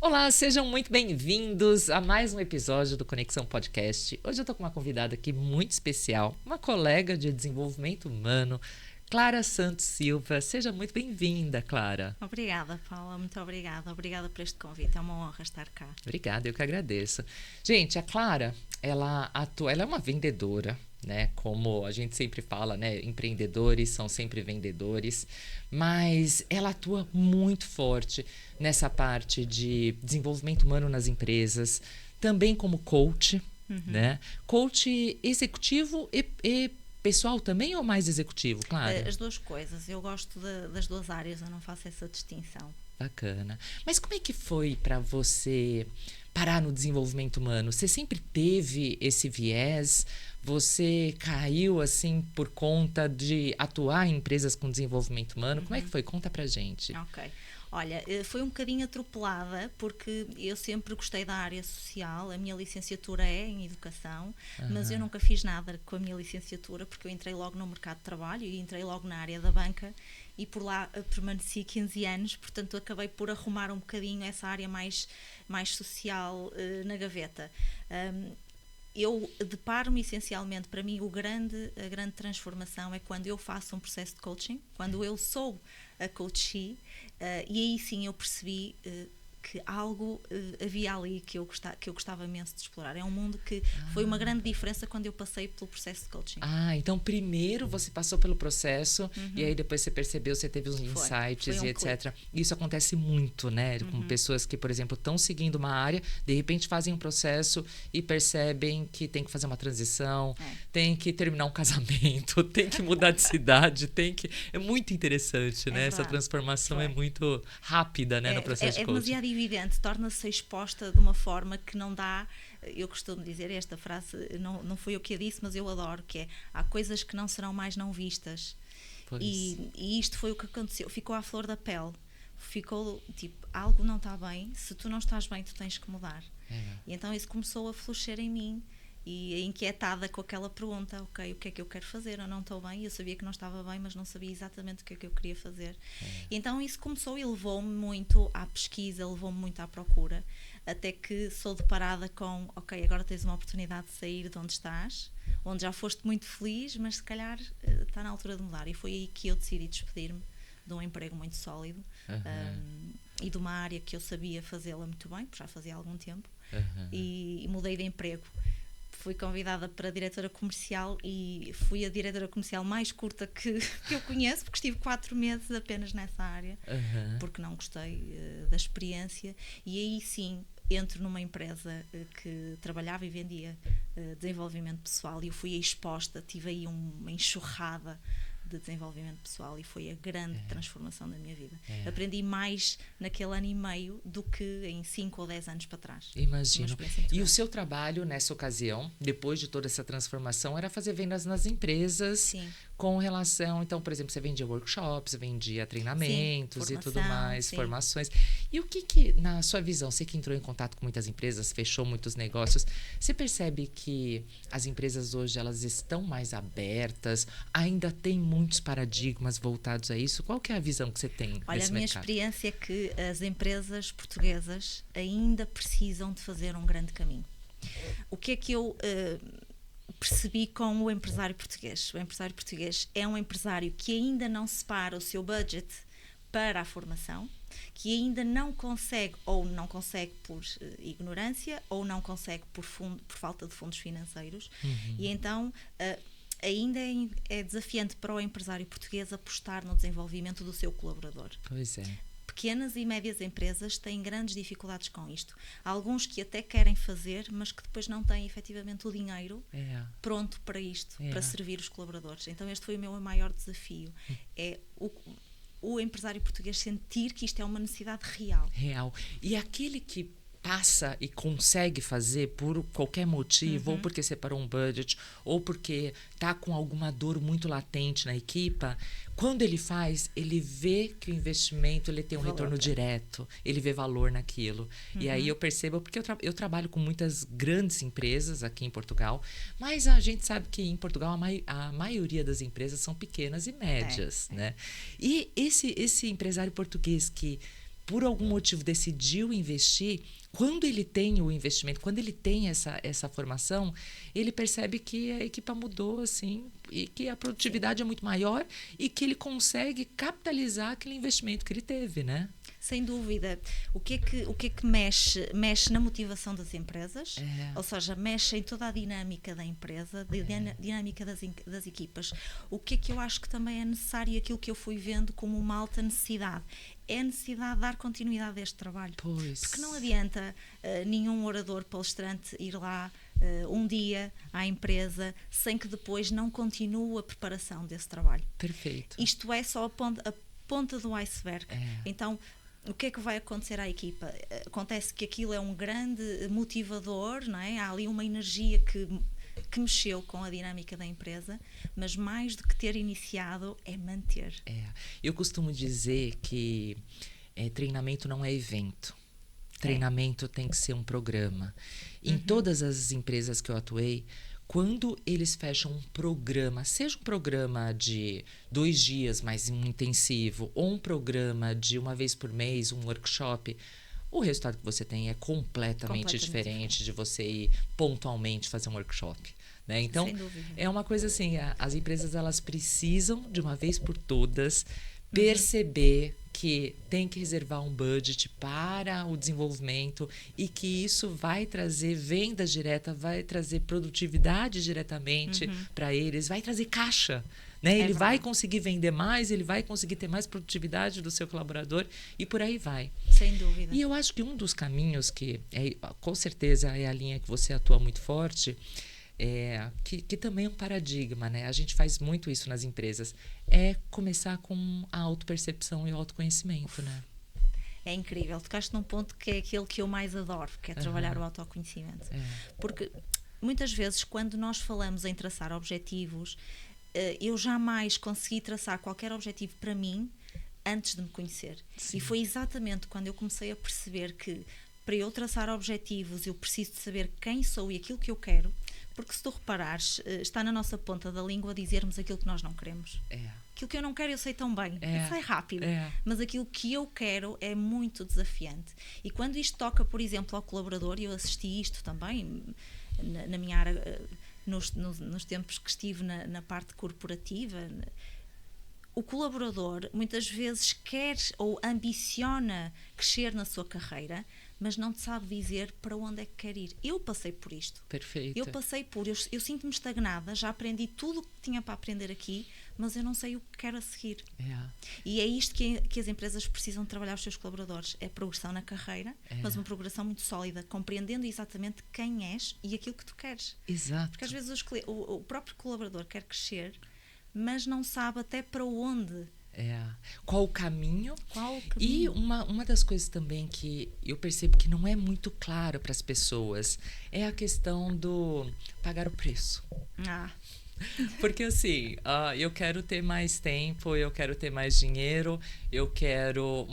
Olá, sejam muito bem-vindos a mais um episódio do Conexão Podcast. Hoje eu tô com uma convidada aqui muito especial, uma colega de desenvolvimento humano, Clara Santos Silva. Seja muito bem-vinda, Clara. Obrigada, Paula, muito obrigada. Obrigada por este convite, é uma honra estar cá. Obrigada, eu que agradeço. Gente, a Clara, ela é uma vendedora, né? Como a gente sempre fala, né? Empreendedores são sempre vendedores, mas ela atua muito forte nessa parte de desenvolvimento humano nas empresas, também como coach, né? Coach executivo e pessoal também ou mais executivo, claro? As duas coisas, eu gosto das duas áreas, eu não faço essa distinção. Bacana. Mas como é que foi para você parar no desenvolvimento humano? Você sempre teve esse viés? Você caiu assim por conta de atuar em empresas com desenvolvimento humano? Como é que foi? Conta pra gente. Ok. Olha, foi um bocadinho atropelada porque eu sempre gostei da área social, a minha licenciatura é em educação, mas eu nunca fiz nada com a minha licenciatura porque eu entrei logo no mercado de trabalho e entrei logo na área da banca e por lá permaneci 15 anos, portanto acabei por arrumar um bocadinho essa área mais social na gaveta. Eu deparo-me essencialmente, para mim, a grande transformação é quando eu faço um processo de coaching, quando eu sou a coachee, e aí sim eu percebi que algo havia ali que eu gostava imenso de explorar. É um mundo que foi uma grande diferença quando eu passei pelo processo de coaching. Então primeiro você passou pelo processo e aí depois você percebeu, você teve os insights foi e etc. Isso acontece muito, né? Com pessoas que, por exemplo, estão seguindo uma área, de repente fazem um processo e percebem que tem que fazer uma transição, tem que terminar um casamento, tem que mudar de cidade, É muito interessante, né? Essa transformação é muito rápida, né, no processo de coaching. É demasiado evidente, torna-se exposta de uma forma que não dá. Eu costumo dizer esta frase, não fui eu que a disse, mas eu adoro, que é: há coisas que não serão mais não vistas. E isto foi o que aconteceu, ficou à flor da pele, ficou tipo, algo não está bem, se tu não estás bem tu tens que mudar. E então isso começou a florescer em mim e inquietada com aquela pergunta: ok, o que é que eu quero fazer? Eu não estou bem, eu sabia que não estava bem, mas não sabia exatamente o que é que eu queria fazer. E então isso começou e levou-me muito à pesquisa, levou-me muito à procura, até que sou deparada com: ok, agora tens uma oportunidade de sair de onde estás, onde já foste muito feliz, mas se calhar está na altura de mudar. E foi aí que eu decidi despedir-me de um emprego muito sólido e de uma área que eu sabia fazê-la muito bem, porque já fazia há algum tempo, e mudei de emprego. Fui convidada para diretora comercial e fui a diretora comercial mais curta que eu conheço, porque estive 4 meses apenas nessa área, porque não gostei da experiência. E aí sim entro numa empresa que trabalhava e vendia desenvolvimento pessoal, e eu fui exposta, tive aí uma enxurrada de desenvolvimento pessoal e foi a grande transformação da minha vida. Aprendi mais naquele ano e meio do que em 5 ou 10 anos para trás. Imagino. E o seu trabalho nessa ocasião, depois de toda essa transformação, era fazer vendas nas empresas. Sim. Com relação, então, por exemplo, você vendia workshops, vendia treinamentos, sim, formação, e tudo mais, sim, formações. E o que, na sua visão, você que entrou em contato com muitas empresas, fechou muitos negócios, você percebe que as empresas hoje, elas estão mais abertas, ainda tem muitos paradigmas voltados a isso? Qual que é a visão que você tem nesse mercado? Olha, a minha experiência é que as empresas portuguesas ainda precisam de fazer um grande caminho. O que é que eu percebi com o empresário português? O empresário português é um empresário que ainda não separa o seu budget para a formação, que ainda não consegue, ou não consegue por ignorância, ou não consegue por falta de fundos financeiros, e então ainda é desafiante para o empresário português apostar no desenvolvimento do seu colaborador. Pois é. Pequenas e médias empresas têm grandes dificuldades com isto. Há alguns que até querem fazer, mas que depois não têm efetivamente o dinheiro pronto para isto, para servir os colaboradores. Então este foi o meu maior desafio. É o empresário português sentir que isto é uma necessidade real. Real. E aquele que passa e consegue fazer por qualquer motivo, ou porque separou um budget, ou porque está com alguma dor muito latente na equipa, quando ele faz, ele vê que o investimento ele tem um retorno direto, ele vê valor naquilo. E aí eu percebo, porque eu trabalho com muitas grandes empresas aqui em Portugal, mas a gente sabe que em Portugal a maioria das empresas são pequenas e médias, né? E esse empresário português que por algum motivo decidiu investir, quando ele tem o investimento, quando ele tem essa formação, ele percebe que a equipa mudou, assim, e que a produtividade é muito maior e que ele consegue capitalizar aquele investimento que ele teve, né? Sem dúvida. O que é que mexe na motivação das empresas, ou seja, mexe em toda a dinâmica da empresa, dinâmica das equipas. O que é que eu acho que também é necessário, aquilo que eu fui vendo como uma alta necessidade, é a necessidade de dar continuidade a este trabalho. Pois. Porque não adianta nenhum orador palestrante ir lá um dia à empresa sem que depois não continue a preparação desse trabalho. Perfeito. Isto é só a ponta do iceberg. Então, o que é que vai acontecer à equipa? Acontece que aquilo é um grande motivador, não é? Há ali uma energia que mexeu com a dinâmica da empresa, mas mais do que ter iniciado é manter. Eu costumo dizer que treinamento não é evento. Treinamento tem que ser um programa. Em todas as empresas que eu atuei, quando eles fecham um programa, seja um programa de 2 dias mais um intensivo, ou um programa de uma vez por mês, um workshop, o resultado que você tem é completamente diferente de você ir pontualmente fazer um workshop. Né? Então, é uma coisa assim, as empresas elas precisam, de uma vez por todas, perceber que tem que reservar um budget para o desenvolvimento e que isso vai trazer vendas diretas, vai trazer produtividade diretamente para eles, vai trazer caixa. Né? Ele vai conseguir vender mais, ele vai conseguir ter mais produtividade do seu colaborador e por aí vai. Sem dúvida. E eu acho que um dos caminhos que, com certeza, é a linha que você atua muito forte, que também é um paradigma, né? A gente faz muito isso nas empresas, é começar com a autopercepção e o autoconhecimento, né? É incrível, tocaste num ponto que é aquele que eu mais adoro, que é trabalhar o autoconhecimento. Porque muitas vezes quando nós falamos em traçar objetivos, eu jamais consegui traçar qualquer objetivo para mim antes de me conhecer. Sim. E foi exatamente quando eu comecei a perceber que para eu traçar objetivos eu preciso de saber quem sou e aquilo que eu quero. Porque se tu reparares, está na nossa ponta da língua dizermos aquilo que nós não queremos. Aquilo que eu não quero eu sei tão bem, sai rápido. Mas aquilo que eu quero é muito desafiante. E quando isto toca, por exemplo, ao colaborador, e eu assisti isto também na minha área, nos tempos que estive na parte corporativa, o colaborador muitas vezes quer ou ambiciona crescer na sua carreira, mas não te sabe dizer para onde é que quer ir. Eu passei por isto. Perfeito. Eu sinto-me estagnada, já aprendi tudo o que tinha para aprender aqui, mas eu não sei o que quero a seguir. E é isto que as empresas precisam de trabalhar os seus colaboradores. É progressão na carreira, mas uma progressão muito sólida, compreendendo exatamente quem és e aquilo que tu queres. Exato. Porque às vezes o próprio colaborador quer crescer, mas não sabe até para onde. Qual o caminho? E uma das coisas também que eu percebo que não é muito claro para as pessoas é a questão do pagar o preço. Porque assim, eu quero ter mais tempo, eu quero ter mais dinheiro, eu quero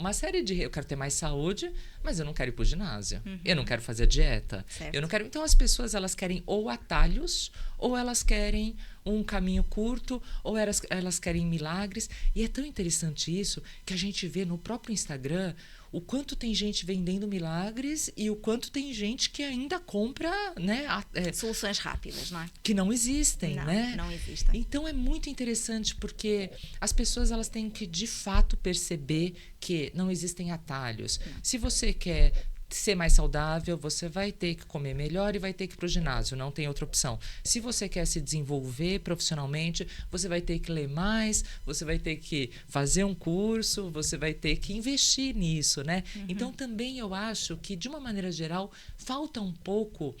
eu quero ter mais saúde, mas eu não quero ir pro ginásio. Eu não quero fazer dieta. Certo. Eu não quero. Então as pessoas elas querem ou atalhos, ou elas querem um caminho curto, ou elas querem milagres. E é tão interessante isso que a gente vê no próprio Instagram o quanto tem gente vendendo milagres e o quanto tem gente que ainda compra, né, soluções rápidas, não é? Que não existem, né? Não existem. Então é muito interessante porque as pessoas elas têm que de fato perceber que não existem atalhos. Se você quer ser mais saudável, você vai ter que comer melhor e vai ter que ir para o ginásio, não tem outra opção. Se você quer se desenvolver profissionalmente, você vai ter que ler mais, você vai ter que fazer um curso, você vai ter que investir nisso, né? Então também eu acho que, de uma maneira geral, falta um pouco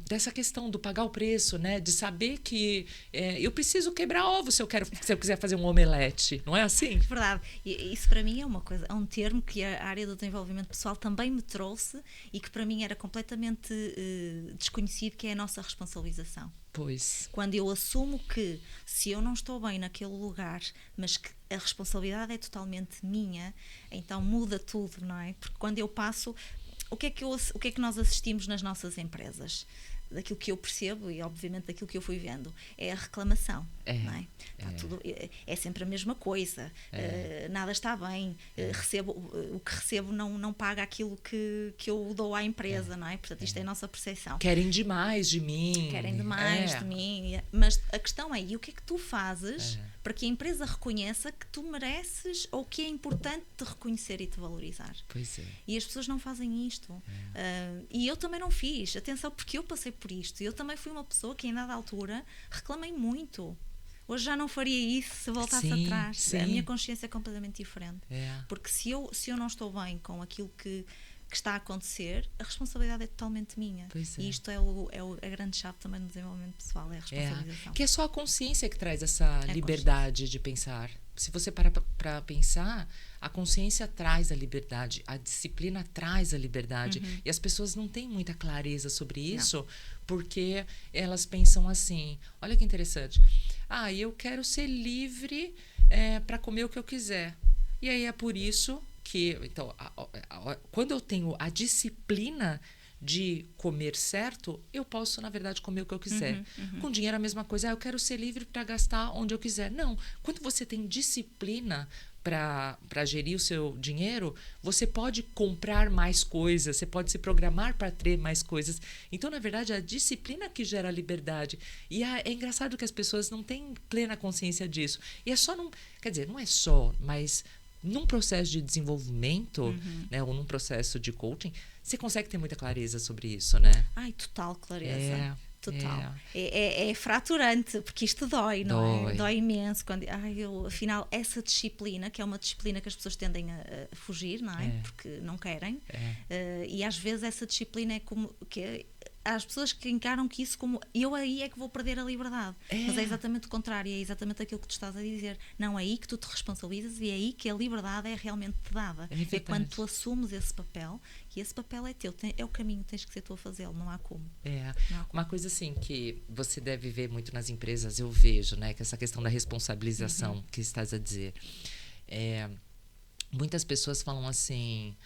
dessa questão do pagar o preço, né? De saber que eu preciso quebrar ovo se eu quiser fazer um omelete, não é assim? Verdade. E isso para mim é um termo que a área do desenvolvimento pessoal também me trouxe e que para mim era completamente desconhecido, que é a nossa responsabilização. Pois. Quando eu assumo que se eu não estou bem naquele lugar, mas que a responsabilidade é totalmente minha, então muda tudo, não é? Porque quando eu passo... O que é que nós assistimos nas nossas empresas? daquilo que eu percebo e obviamente daquilo que eu fui vendo, é a reclamação. Não é? Tudo, é sempre a mesma coisa, nada está bem, o que recebo não paga aquilo que eu dou à empresa, não é? Portanto, isto é a nossa percepção. Querem demais de mim. Querem demais de mim, mas a questão é, e o que é que tu fazes para que a empresa reconheça que tu mereces ou que é importante te reconhecer e te valorizar? Pois é. E as pessoas não fazem isto. E eu também não fiz, atenção, porque eu passei por isto. Eu também fui uma pessoa que em dada altura reclamei muito. Hoje já não faria isso se voltasse atrás. Sim. A minha consciência é completamente diferente. É. Porque se eu não estou bem com aquilo que está a acontecer, a responsabilidade é totalmente minha. E isto é a grande chave também no desenvolvimento pessoal, é a responsabilização. Que é só a consciência que traz essa liberdade de pensar. Se você parar para pensar, a consciência traz a liberdade, a disciplina traz a liberdade. E as pessoas não têm muita clareza sobre isso, porque elas pensam assim, olha que interessante, eu quero ser livre para comer o que eu quiser. E aí é por isso que, então, quando eu tenho a disciplina de comer certo, eu posso, na verdade, comer o que eu quiser. Com dinheiro é a mesma coisa. Eu quero ser livre para gastar onde eu quiser. Não. Quando você tem disciplina para gerir o seu dinheiro, você pode comprar mais coisas, você pode se programar para ter mais coisas. Então, na verdade, a disciplina que gera a liberdade. E é engraçado que as pessoas não têm plena consciência disso. E é só quer dizer, não é só, mas num processo de desenvolvimento, né, ou num processo de coaching, você consegue ter muita clareza sobre isso, né? Total clareza. Total. É fraturante, porque isto dói, não é? Dói imenso. Afinal, essa disciplina, que é uma disciplina que as pessoas tendem a fugir, não é? Porque não querem. E às vezes essa disciplina é como... Há as pessoas que encaram que isso como eu aí é que vou perder a liberdade. Mas é exatamente o contrário, é exatamente aquilo que tu estás a dizer. Não, é aí que tu te responsabilizas e é aí que a liberdade é realmente te dada. É quando tu assumes esse papel, e esse papel é teu, é o caminho, tens que ser tu a fazê-lo, não há como. Uma coisa assim que você deve ver muito nas empresas, eu vejo, né, que essa questão da responsabilização que estás a dizer. Muitas pessoas falam assim...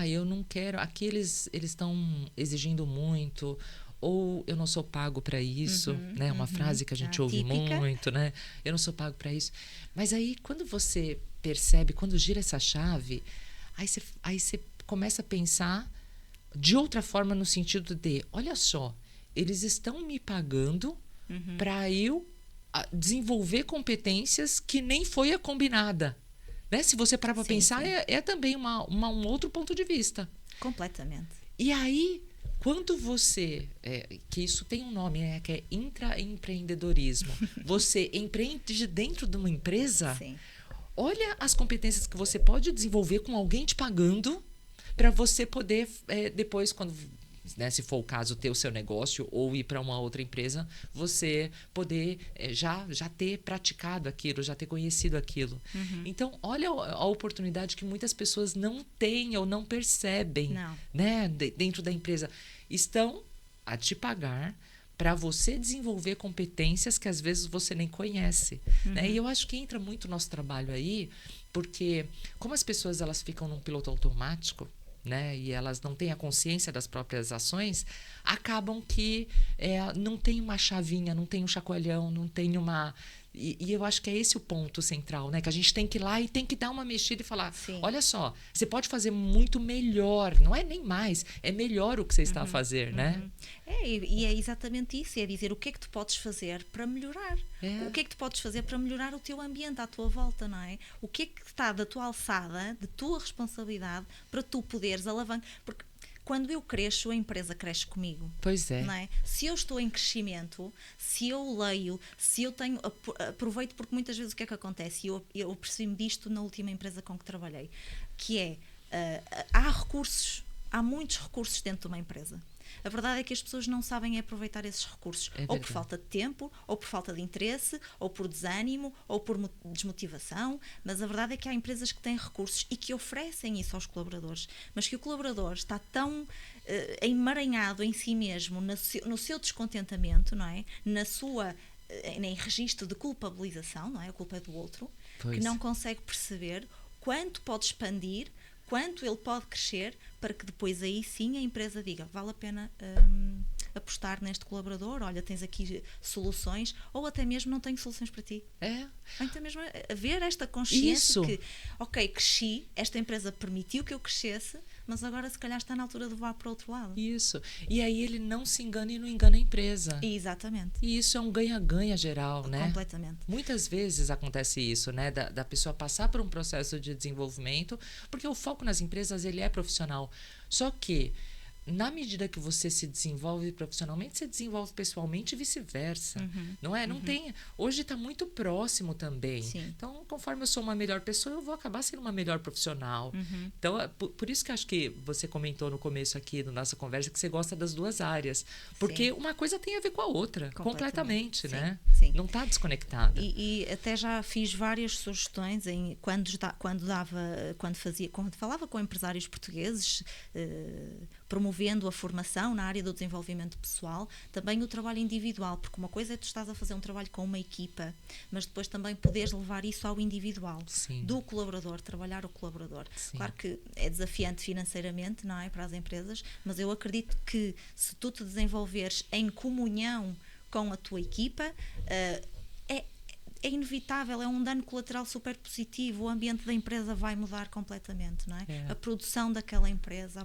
eu não quero, aqui eles estão exigindo muito, ou eu não sou pago para isso, né? Uma frase que a gente ouve típica. muito, né? Eu não sou pago para isso. Mas aí, quando você percebe, quando gira essa chave, aí você começa a pensar de outra forma no sentido de, olha só, eles estão me pagando para eu desenvolver competências que nem foi a combinada. Né? Se você parar para pensar, é também um outro ponto de vista. Completamente. E aí, quando você... que isso tem um nome, né? Que é intraempreendedorismo. Você empreende dentro de uma empresa, olha as competências que você pode desenvolver com alguém te pagando para você poder, depois, quando... Né, se for o caso, ter o seu negócio ou ir para uma outra empresa, você poder já ter praticado aquilo, já ter conhecido aquilo. Então, olha a oportunidade que muitas pessoas não têm ou não percebem, né, dentro da empresa. Estão a te pagar para você desenvolver competências que às vezes você nem conhece. Né? E eu acho que entra muito o nosso trabalho aí, porque como as pessoas elas ficam num piloto automático, né, e elas não têm a consciência das próprias ações, acabam que não tem uma chavinha, não tem um chacoalhão, não tem uma... E eu acho que é esse o ponto central, né? Que a gente tem que ir lá e tem que dar uma mexida e falar, olha só, você pode fazer muito melhor, não é nem mais, é melhor o que você está a fazer, né? E é exatamente isso, é dizer o que é que tu podes fazer para melhorar. O que é que tu podes fazer para melhorar o teu ambiente à tua volta, não é? O que é que está da tua alçada, de tua responsabilidade, para tu poderes alavancar, porque quando eu cresço, a empresa cresce comigo. Pois é. Não é? Se eu estou em crescimento, se eu leio, se eu tenho... Aproveito, porque muitas vezes o que é que acontece? Eu percebi-me disto na última empresa com que trabalhei, que é, há muitos recursos dentro de uma empresa. A verdade é que as pessoas não sabem aproveitar esses recursos, ou por falta de tempo, ou por falta de interesse, ou por desânimo, ou por desmotivação, mas a verdade é que há empresas que têm recursos e que oferecem isso aos colaboradores, mas que o colaborador está tão emaranhado em si mesmo, no seu descontentamento, não é? Em registro de culpabilização, não é? A culpa é do outro, que não consegue perceber quanto pode expandir, quanto ele pode crescer, para que depois aí sim a empresa diga, vale a pena apostar neste colaborador, olha, tens aqui soluções, ou até mesmo não tenho soluções para ti. Ou até mesmo haver esta consciência que, ok, cresci, esta empresa permitiu que eu crescesse, mas agora se calhar está na altura de voar para o outro lado. Isso. E aí ele não se engana e não engana a empresa. Exatamente. E isso é um ganha-ganha geral, né? Completamente. Muitas vezes acontece isso, né? Da pessoa passar por um processo de desenvolvimento, porque o foco nas empresas, ele é profissional. Só que, na medida que você se desenvolve profissionalmente, você desenvolve pessoalmente e vice-versa. Não é? Não tem... Hoje está muito próximo também. Sim. Então, conforme eu sou uma melhor pessoa, eu vou acabar sendo uma melhor profissional. Então, por isso que acho que você comentou no começo aqui da nossa conversa que você gosta das duas áreas. Porque uma coisa tem a ver com a outra. Completamente, né? Sim. Não está desconectada. E até já fiz várias sugestões quando falava com empresários portugueses, promovendo a formação na área do desenvolvimento pessoal, também o trabalho individual, porque uma coisa é tu estás a fazer um trabalho com uma equipa, mas depois também poderes levar isso ao individual, do colaborador, trabalhar o colaborador. Sim. Claro que é desafiante financeiramente, não é, para as empresas, mas eu acredito que se tu te desenvolveres em comunhão com a tua equipa, é inevitável, é um dano colateral super positivo, o ambiente da empresa vai mudar completamente, não é? A produção daquela empresa,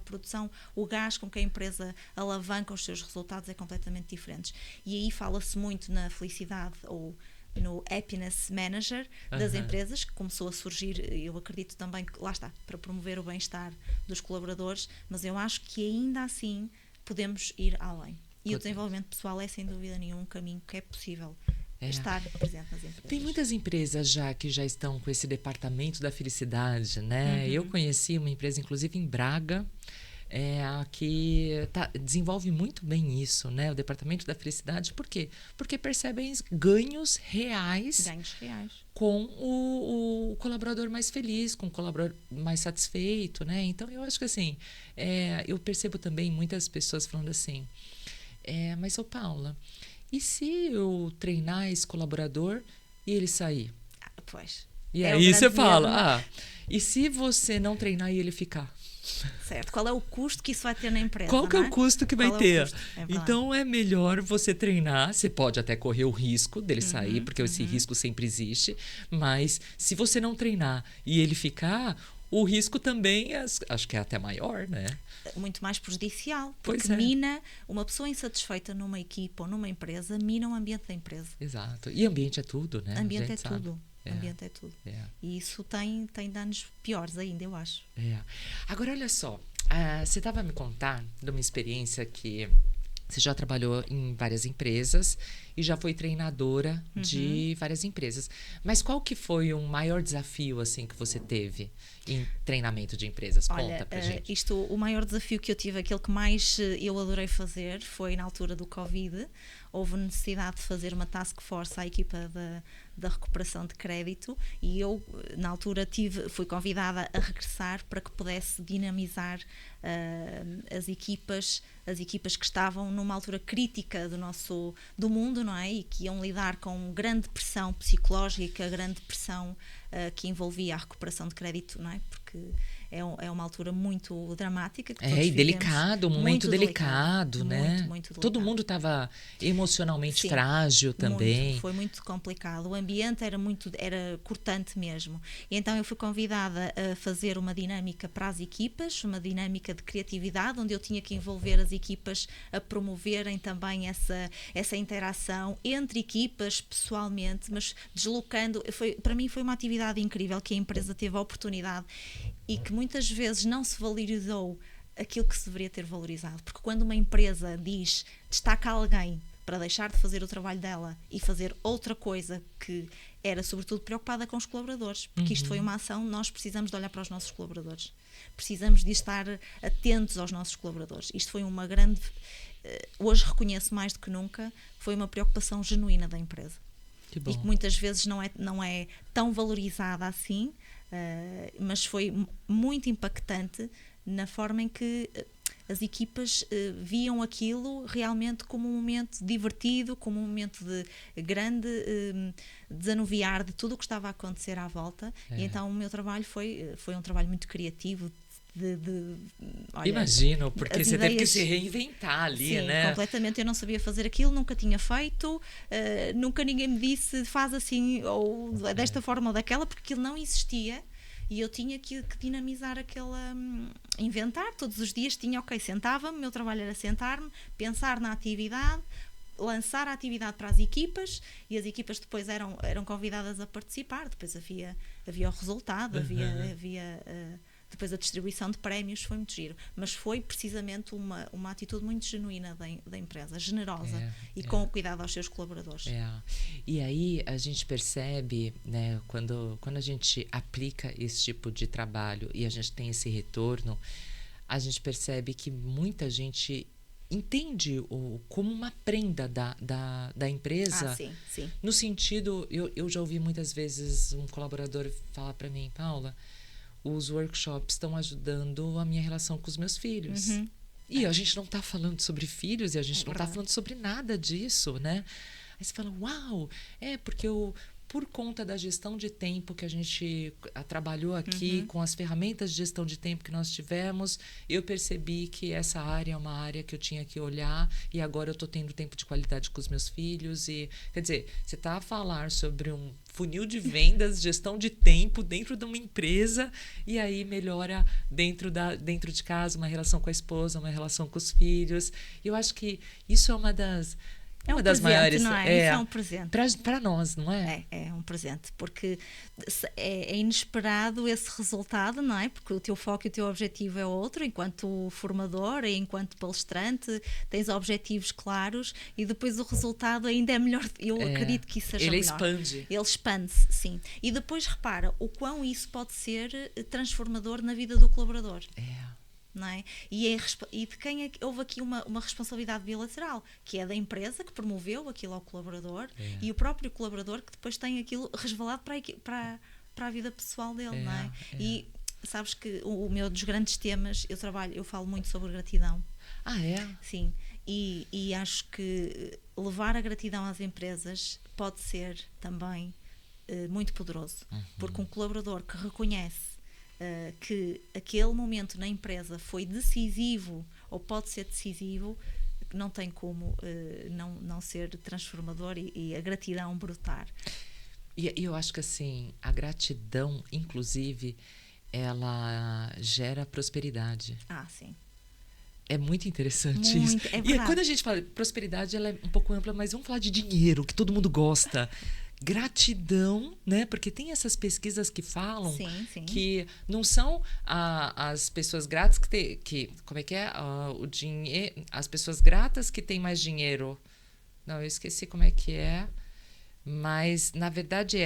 o gás com que a empresa alavanca os seus resultados é completamente diferente. E aí fala-se muito na felicidade ou no happiness manager das empresas, que começou a surgir, eu acredito também que, lá está, para promover o bem-estar dos colaboradores, mas eu acho que ainda assim podemos ir além. E o desenvolvimento pessoal é sem dúvida nenhum um caminho que é possível estar presente nas empresas. Tem muitas empresas que já estão com esse departamento da felicidade, né? Eu conheci uma empresa, inclusive em Braga, que desenvolve muito bem isso, né? O departamento da felicidade. Por quê? Porque percebem ganhos reais com o colaborador mais feliz, com o colaborador mais satisfeito, né? Então, eu acho que assim, eu percebo também muitas pessoas falando assim, mas, Paula, e se eu treinar esse colaborador e ele sair? Pois. E aí você fala, e se você não treinar e ele ficar? Certo. Qual é o custo que isso vai ter na empresa? Qual que é o custo que vai ter? Então, é melhor você treinar. Você pode até correr o risco dele sair, porque esse risco sempre existe. Mas, se você não treinar e ele ficar, o risco também, acho que é até maior, né? Muito mais prejudicial, porque mina uma pessoa insatisfeita numa equipa ou numa empresa, mina o ambiente da empresa. Exato. E ambiente é tudo, né? Ambiente é tudo. Ambiente é tudo. E isso tem danos piores ainda, eu acho. Agora, olha só, você estava a me contar de uma experiência que você já trabalhou em várias empresas e já foi treinadora de várias empresas. Mas qual que foi o maior desafio assim que você teve em treinamento de empresas? Conta pra gente. O maior desafio que eu tive, aquele que mais eu adorei fazer, foi na altura do Covid. Houve necessidade de fazer uma task force à equipa da recuperação de crédito e eu, na altura, fui convidada a regressar para que pudesse dinamizar as equipas que estavam numa altura crítica do mundo, não é? E que iam lidar com grande pressão psicológica, grande pressão que envolvia a recuperação de crédito, não é? Porque é uma altura muito dramática. Que todos e delicado, um momento delicado, né? Muito delicado. Todo mundo estava emocionalmente frágil também. Foi muito complicado. O ambiente era cortante mesmo. E então eu fui convidada a fazer uma dinâmica para as equipas, uma dinâmica de criatividade, onde eu tinha que envolver as equipas a promoverem também essa interação entre equipas, pessoalmente, mas deslocando. Para mim foi uma atividade incrível que a empresa teve a oportunidade e que muitas vezes não se valorizou aquilo que se deveria ter valorizado. Porque quando uma empresa destaca alguém para deixar de fazer o trabalho dela e fazer outra coisa que era sobretudo preocupada com os colaboradores, porque isto foi uma ação, nós precisamos de olhar para os nossos colaboradores, precisamos de estar atentos aos nossos colaboradores. Isto foi uma grande, hoje reconheço mais do que nunca, foi uma preocupação genuína da empresa. Que bom. E que muitas vezes não é tão valorizada assim, mas foi muito impactante na forma em que as equipas viam aquilo realmente como um momento divertido, como um momento de grande desanuviar de tudo o que estava a acontecer à volta. E então o meu trabalho foi um trabalho muito criativo, olha, imagino, porque você teve que ideias, se reinventar ali, sim, né? completamente. Eu não sabia fazer aquilo, nunca tinha feito, nunca ninguém me disse faz assim, ou desta forma ou daquela, porque aquilo não existia. E eu tinha que dinamizar aquela. Inventar todos os dias. Sentava-me, o meu trabalho era sentar-me, pensar na atividade, lançar a atividade para as equipas, e as equipas depois eram convidadas a participar. Depois havia o resultado, havia depois a distribuição de prémios. Foi muito giro, mas foi precisamente uma atitude muito genuína da empresa, generosa e com o cuidado aos seus colaboradores. E aí a gente percebe, né, quando a gente aplica esse tipo de trabalho e a gente tem esse retorno, a gente percebe que muita gente entende como uma prenda da empresa. Sim, sim. No sentido, eu já ouvi muitas vezes um colaborador falar para mim: Paula, os workshops estão ajudando a minha relação com os meus filhos. E a gente não está falando sobre filhos, e a gente não está falando sobre nada disso, né? Aí você fala: uau, porque por conta da gestão de tempo que a gente trabalhou aqui, com as ferramentas de gestão de tempo que nós tivemos, eu percebi que essa área é uma área que eu tinha que olhar, e agora eu estou tendo tempo de qualidade com os meus filhos. E, quer dizer, você está a falar sobre um funil de vendas, gestão de tempo dentro de uma empresa, e aí melhora dentro de casa, uma relação com a esposa, uma relação com os filhos. E eu acho que isso é uma das maiores, não é? Isso é um presente para nós, não é? É um presente, porque é inesperado esse resultado, não é? Porque o teu foco e o teu objetivo é outro. Enquanto formador e enquanto palestrante tens objetivos claros, e depois o resultado ainda é melhor. Eu acredito que isso seja melhor. Ele expande-se, sim. E depois repara o quão isso pode ser transformador na vida do colaborador. Não é? E de quem é que houve aqui uma responsabilidade bilateral, que é da empresa que promoveu aquilo ao colaborador, e o próprio colaborador que depois tem aquilo resvalado para a vida pessoal dele, não é? E sabes que o meu dos grandes temas, eu falo muito sobre gratidão. Sim. E acho que levar a gratidão às empresas pode ser também muito poderoso, porque um colaborador que reconhece que aquele momento na empresa foi decisivo, ou pode ser decisivo, não tem como não ser transformador, e a gratidão brotar. E eu acho que assim, a gratidão, inclusive, ela gera prosperidade. Sim. É muito interessante isso. E quando a gente fala prosperidade, ela é um pouco ampla, mas vamos falar de dinheiro, que todo mundo gosta. Gratidão, né? Porque tem essas pesquisas que falam que não são as pessoas gratas como é que é? O dinheiro, as pessoas gratas que têm mais dinheiro. Não, eu esqueci como é que é. Mas, na verdade,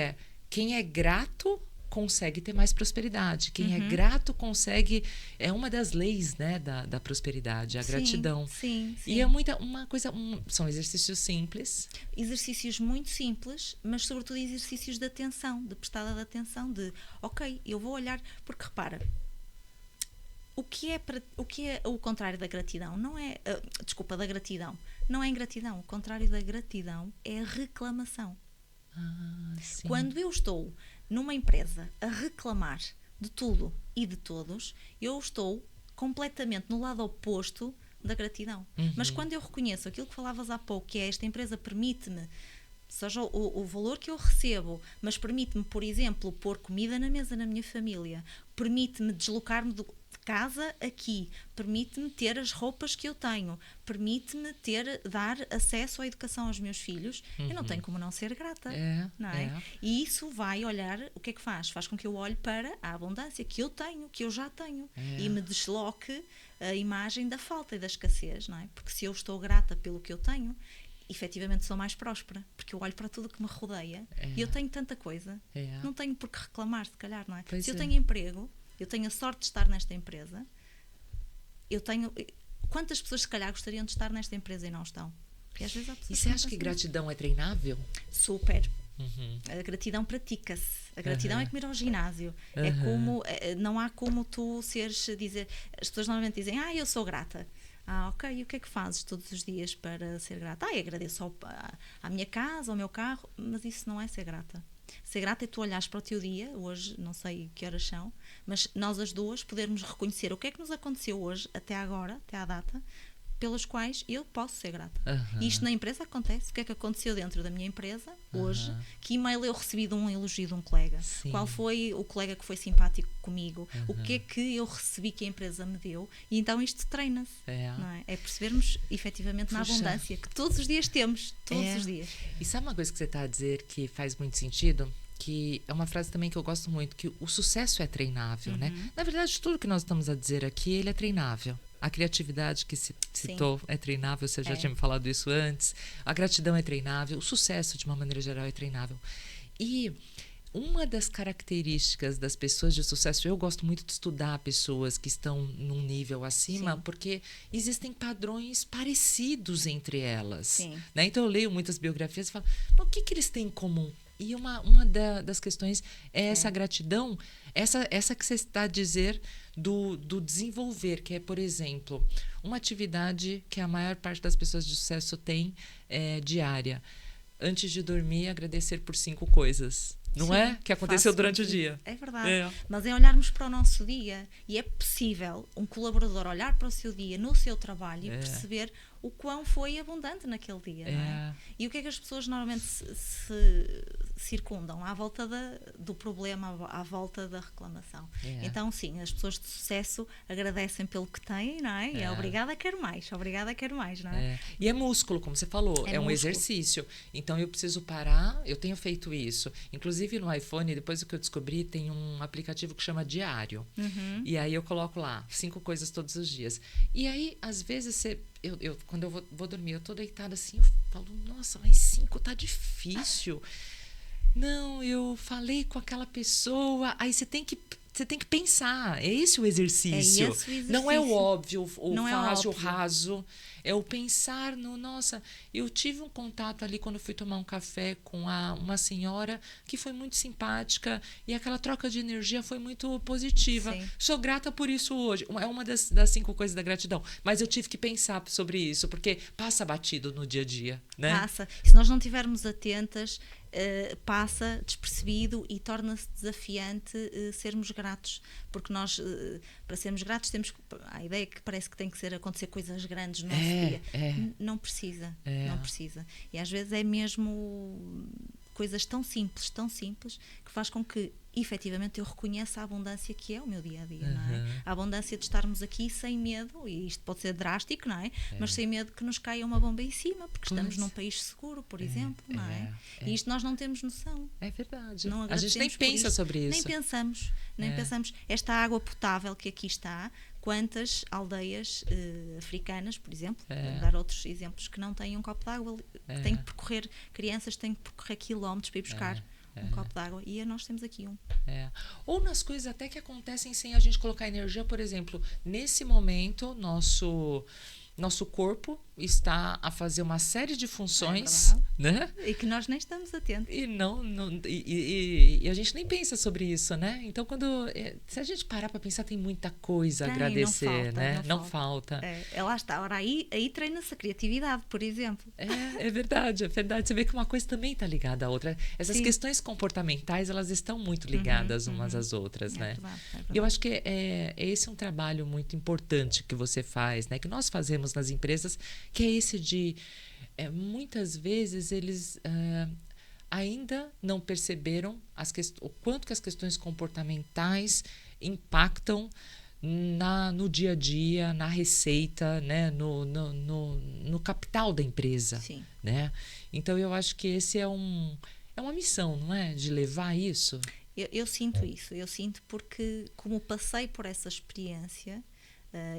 quem é grato consegue ter mais prosperidade. Quem é grato consegue... É uma das leis, né, da prosperidade, a gratidão. Sim. E é uma coisa... são exercícios simples. Exercícios muito simples, mas sobretudo exercícios de atenção, de prestada de atenção, de eu vou olhar... Porque repara, o que é o contrário da gratidão? Não é... da gratidão. Não é ingratidão. O contrário da gratidão é a reclamação. Sim. Quando eu estou numa empresa a reclamar de tudo e de todos, eu estou completamente no lado oposto da gratidão. Mas quando eu reconheço aquilo que falavas há pouco, que é esta empresa permite-me, seja o valor que eu recebo, mas permite-me, por exemplo, pôr comida na mesa na minha família, permite-me deslocar-me de casa aqui, permite-me ter as roupas que eu tenho, permite-me dar acesso à educação aos meus filhos, eu não tenho como não ser grata, não é? E isso vai olhar, o que é que faz? Faz com que eu olhe para a abundância que eu tenho, que eu já tenho, e me desloque a imagem da falta e da escassez, não é? Porque se eu estou grata pelo que eu tenho, efetivamente sou mais próspera, porque eu olho para tudo que me rodeia e eu tenho tanta coisa, não tenho por que reclamar, se calhar, não é? Se eu tenho emprego, eu tenho a sorte de estar nesta empresa, quantas pessoas se calhar gostariam de estar nesta empresa e não estão? Porque às vezes há pessoas. E você acha que gratidão é treinável? Super. A gratidão pratica-se. A gratidão é como ir ao ginásio. É como, não há como tu dizer, as pessoas normalmente dizem, eu sou grata. Ok, e o que é que fazes todos os dias para ser grata? Eu agradeço à minha casa, ao meu carro, mas isso não é ser grata. Ser grata é tu olhares para o teu dia, hoje não sei que horas são, mas nós as duas podermos reconhecer o que é que nos aconteceu hoje, até agora, até à data, pelas quais eu posso ser grata. E isto na empresa acontece. O que é que aconteceu dentro da minha empresa hoje? Que e-mail eu recebi de um elogio de um colega? Sim. Qual foi o colega que foi simpático comigo? O que é que eu recebi que a empresa me deu? E então isto treina-se. Não é? É percebermos efetivamente na abundância que todos os dias temos. Todos os dias. E sabe uma coisa que você está a dizer que faz muito sentido? Que é uma frase também que eu gosto muito, que o sucesso é treinável, né? Na verdade, tudo que nós estamos a dizer aqui, ele é treinável. A criatividade que se citou é treinável, você já tinha me falado isso antes. A gratidão é treinável, o sucesso, de uma maneira geral, é treinável. E uma das características das pessoas de sucesso, eu gosto muito de estudar pessoas que estão num nível acima, porque existem padrões parecidos entre elas. Né? Então, eu leio muitas biografias e falo, o que eles têm em comum? E uma das questões é essa gratidão, essa que você está a dizer do desenvolver, que é, por exemplo, uma atividade que a maior parte das pessoas de sucesso tem diária. Antes de dormir, agradecer por 5 coisas. Não é? Que aconteceu durante o dia. É verdade. Mas é olharmos para o nosso dia. E é possível um colaborador olhar para o seu dia, no seu trabalho, e perceber o quão foi abundante naquele dia. Não é? E o que é que as pessoas normalmente se circundam? À volta do problema, à volta da reclamação. Então, sim, as pessoas de sucesso agradecem pelo que têm, não é? E obrigada, quero mais. Obrigada, quero mais, não é? E é músculo, como você falou. É um exercício. Então, eu preciso parar. Eu tenho feito isso. Inclusive, no iPhone, depois do que eu descobri, tem um aplicativo que chama Diário. E aí, eu coloco lá 5 coisas todos os dias. E aí, às vezes, quando eu vou dormir, eu tô deitada assim, eu falo, nossa, mas 5 tá difícil. Não, eu falei com aquela pessoa. Aí você tem que pensar. É esse o exercício. Não é o óbvio, o fácil, o raso. É o pensar no... Nossa, eu tive um contato ali quando fui tomar um café com uma senhora que foi muito simpática e aquela troca de energia foi muito positiva. Sou grata por isso hoje. É uma das 5 coisas da gratidão. Mas eu tive que pensar sobre isso, porque passa batido no dia a dia. Né? Passa. Se nós não estivermos atentas... passa despercebido e torna-se desafiante sermos gratos, porque nós para sermos gratos temos a ideia que parece que tem que acontecer coisas grandes no nosso dia. Não precisa, não precisa, e às vezes é mesmo coisas tão simples que faz com que efetivamente eu reconheça a abundância que é o meu dia-a-dia, não é? A abundância de estarmos aqui sem medo, e isto pode ser drástico, não é? Mas sem medo que nos caia uma bomba em cima, porque estamos num país seguro, por exemplo, não é? E isto nós não temos noção. É verdade. A gente nem pensa sobre isso. Nem pensamos. Esta água potável que aqui está, quantas aldeias africanas, por exemplo, vou dar outros exemplos, que não têm um copo de água, que têm que percorrer, crianças têm que percorrer quilómetros para ir buscar um copo d'água, e nós temos aqui um. Ou nas coisas até que acontecem sem a gente colocar energia, por exemplo, nesse momento, nosso corpo está a fazer uma série de funções, né? E que nós nem estamos atentos. E a gente nem pensa sobre isso, né? Então, se a gente parar para pensar, tem muita coisa a agradecer, né? Não falta. Lá está. Ora, aí treina-se a criatividade, por exemplo. É verdade. Você vê que uma coisa também está ligada à outra. Essas questões comportamentais, elas estão muito ligadas umas às outras, né? E eu acho que esse é um trabalho muito importante que você faz, né? Que nós fazemos nas empresas, que é esse de muitas vezes eles ainda não perceberam o quanto que as questões comportamentais impactam no dia a dia, na receita, né? no capital da empresa. Né? Então eu acho que esse é uma missão, não é? De levar isso. Eu sinto isso, porque como passei por essa experiência,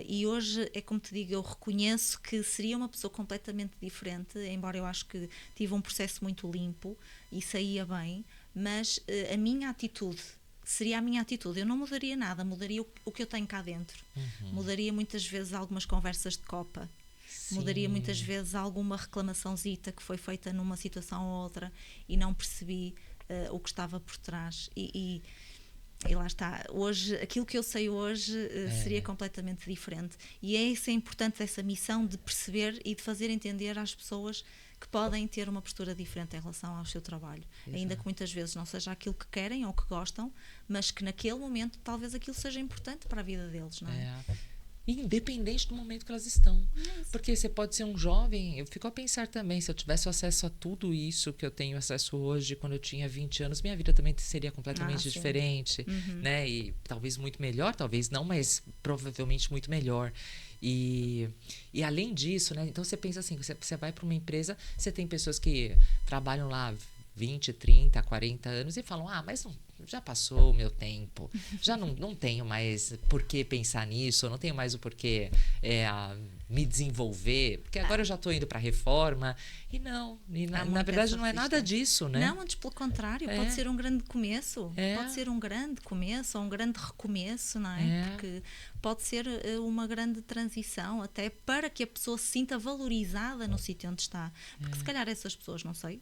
e hoje é como te digo, eu reconheço que seria uma pessoa completamente diferente, embora eu acho que tive um processo muito limpo e saía bem, mas a minha atitude seria a minha atitude. Eu não mudaria nada, mudaria o que eu tenho cá dentro. Mudaria muitas vezes algumas conversas de copa. Mudaria muitas vezes alguma reclamaçãozita que foi feita numa situação ou outra e não percebi o que estava por trás. E lá está, hoje, aquilo que eu sei hoje seria completamente diferente. E é importante essa missão de perceber e de fazer entender às pessoas que podem ter uma postura diferente em relação ao seu trabalho. Exato. Ainda que muitas vezes não seja aquilo que querem ou que gostam, mas que naquele momento talvez aquilo seja importante para a vida deles, não é? Independente do momento que elas estão. Porque você pode ser um jovem, eu fico a pensar também, se eu tivesse acesso a tudo isso que eu tenho acesso hoje, quando eu tinha 20 anos, minha vida também seria completamente diferente, né? E talvez muito melhor, talvez não, mas provavelmente muito melhor. E além disso, né? Então você pensa assim, você vai para uma empresa, você tem pessoas que trabalham lá 20, 30, 40 anos e falam, mas não, já passou o meu tempo, já não tenho mais por que pensar nisso, não tenho mais o porquê me desenvolver, porque agora eu já estou indo para a reforma. E não, na verdade não é nada disso, né? Não, antes pelo contrário, pode ser um grande começo, pode ser um grande começo ou um grande recomeço, não é? Porque pode ser uma grande transição até para que a pessoa se sinta valorizada no sítio onde está. Porque se calhar essas pessoas, não sei,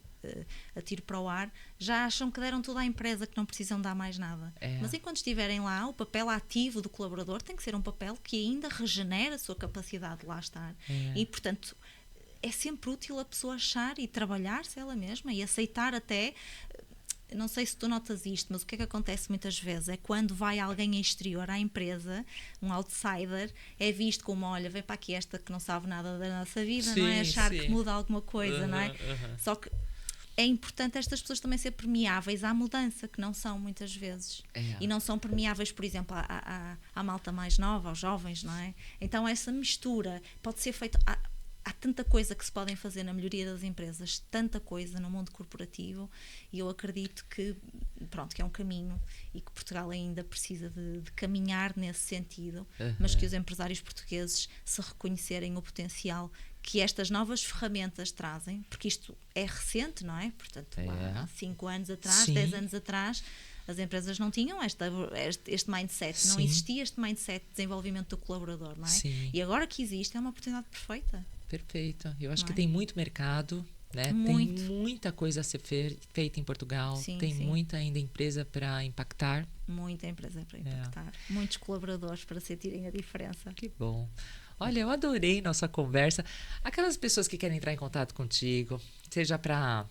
a tiro para o ar, já acham que deram tudo à empresa, que não precisam dar mais nada. Mas enquanto estiverem lá, o papel ativo do colaborador tem que ser um papel que ainda regenera a sua capacidade de lá estar. E, portanto, é sempre útil a pessoa achar e trabalhar-se ela mesma e aceitar até... Não sei se tu notas isto, mas o que é que acontece muitas vezes é quando vai alguém exterior à empresa, um outsider, é visto como, olha, vem para aqui esta que não sabe nada da nossa vida, não é? Achar que muda alguma coisa, não é? Só que é importante estas pessoas também ser permeáveis à mudança, que não são muitas vezes. E não são permeáveis, por exemplo, à malta mais nova, aos jovens, não é? Então essa mistura pode ser feita... Há tanta coisa que se podem fazer na melhoria das empresas, tanta coisa no mundo corporativo, e eu acredito que, que é um caminho e que Portugal ainda precisa de caminhar nesse sentido, mas que os empresários portugueses se reconhecerem o potencial que estas novas ferramentas trazem, porque isto é recente, não é? Portanto, há 5 anos atrás, 10 anos atrás, as empresas não tinham este mindset, não existia este mindset de desenvolvimento do colaborador, não é? E agora que existe, é uma oportunidade perfeita. Perfeito. Eu acho que tem muito mercado, né? Muito. Tem muita coisa a ser feita em Portugal. Tem muita ainda empresa para impactar. Muita empresa para impactar. Muitos colaboradores para sentirem a diferença. Que bom. Olha, eu adorei nossa conversa. Aquelas pessoas que querem entrar em contato contigo, seja para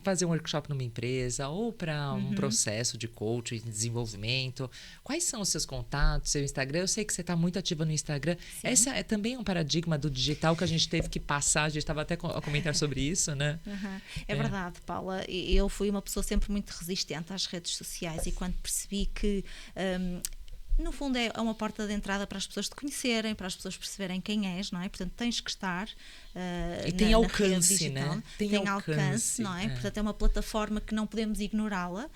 fazer um workshop numa empresa ou para um processo de coaching, de desenvolvimento, quais são os seus contatos, seu Instagram? Eu sei que você está muito ativa no Instagram. Essa é também um paradigma do digital que a gente teve que passar, a gente estava até a comentar sobre isso, né? É verdade, Paula. Eu fui uma pessoa sempre muito resistente às redes sociais e quando percebi que... no fundo é uma porta de entrada para as pessoas te conhecerem, para as pessoas perceberem quem és, não é? Portanto, tens que estar e tem alcance, né? Tem alcance, não é? Portanto, é uma plataforma que não podemos ignorá-la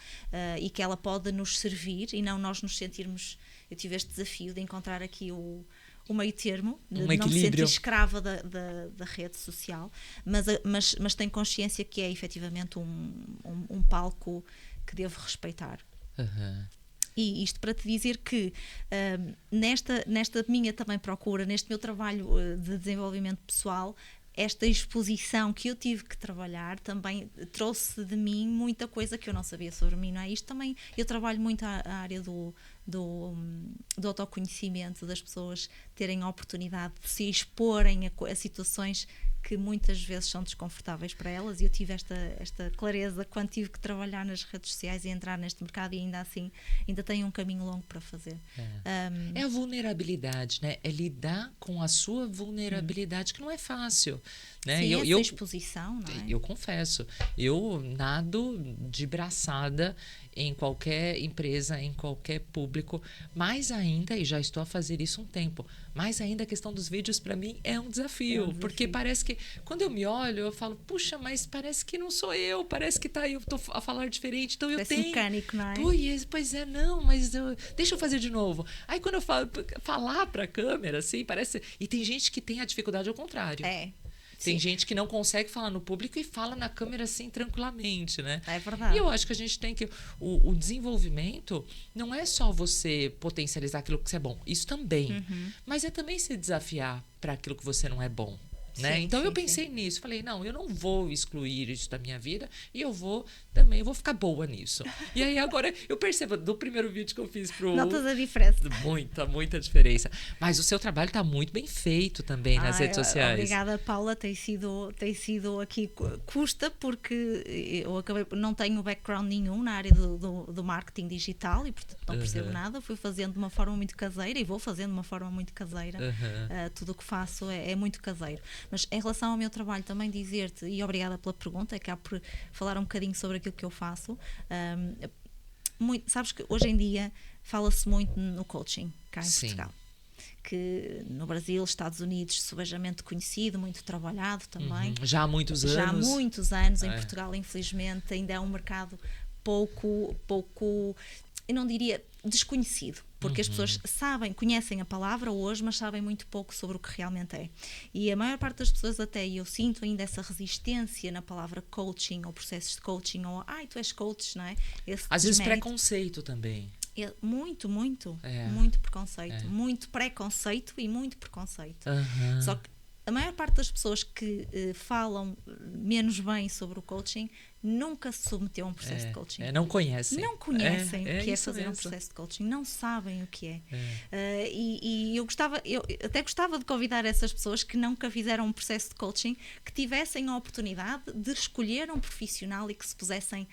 e que ela pode nos servir e não nós nos sentirmos... Eu tive este desafio de encontrar aqui o meio termo, de não me sentir escrava da rede social, mas tenho consciência que é efetivamente um palco que devo respeitar. E isto para te dizer que nesta minha também procura, neste meu trabalho de desenvolvimento pessoal, esta exposição que eu tive que trabalhar também trouxe de mim muita coisa que eu não sabia sobre mim, não é? Isto também, eu trabalho muito a área do autoconhecimento, das pessoas terem a oportunidade de se exporem a situações que muitas vezes são desconfortáveis para elas, e eu tive esta clareza quando tive que trabalhar nas redes sociais e entrar neste mercado, e ainda assim ainda tenho um caminho longo para fazer. É a vulnerabilidade, né? É lidar com a sua vulnerabilidade, que não é fácil, né? Sim, essa exposição, não é? Eu confesso, eu nado de braçada em qualquer empresa, em qualquer público, mais ainda, e já estou a fazer isso um tempo, mais ainda a questão dos vídeos para mim é um desafio, porque parece que quando eu me olho, eu falo, puxa, mas parece que não sou eu, parece que eu estou a falar diferente, então eu tenho... mecânico, não é? Pois é, não, mas deixa eu fazer de novo. Aí quando eu falar para a câmera, assim, parece... E tem gente que tem a dificuldade ao contrário. Tem gente que não consegue falar no público e fala na câmera assim tranquilamente, né? É verdade. E eu acho que a gente tem que... O desenvolvimento não é só você potencializar aquilo que você é bom. Isso também. Mas é também se desafiar para aquilo que você não é bom. né? Sim, Então sim, eu pensei sim. nisso, falei, não, eu não vou excluir isso da minha vida e eu vou ficar boa nisso. E aí agora eu percebo do primeiro vídeo que eu fiz Notas a diferença. muita diferença. Mas o seu trabalho está muito bem feito também nas redes sociais. Obrigada, Paula. Tem sido aqui, custa, porque eu não tenho background nenhum na área do marketing digital e, portanto, não percebo nada. Fui fazendo de uma forma muito caseira e vou fazendo de uma forma muito caseira. Tudo o que faço é muito caseiro. Mas em relação ao meu trabalho, também dizer-te, e obrigada pela pergunta, que há por falar um bocadinho sobre aquilo que eu faço. Sabes que hoje em dia fala-se muito no coaching cá em Portugal, que no Brasil, Estados Unidos, subejamente conhecido, muito trabalhado também. Já há muitos anos. Já há muitos anos. Em Portugal, infelizmente, ainda é um mercado pouco, eu não diria desconhecido, porque as pessoas conhecem a palavra hoje, mas sabem muito pouco sobre o que realmente é. E a maior parte das pessoas até, e eu sinto ainda essa resistência na palavra coaching, ou processos de coaching, ou tu és coach, não é? Às vezes preconceito também. Muito preconceito. Muito preconceito e muito preconceito. Só que a maior parte das pessoas que falam menos bem sobre o coaching nunca se submeteu a um processo de coaching. Não conhecem. Não conhecem o que é fazer um processo de coaching. Não sabem o que é. E eu até gostava de convidar essas pessoas que nunca fizeram um processo de coaching, que tivessem a oportunidade de escolher um profissional e que se pusessem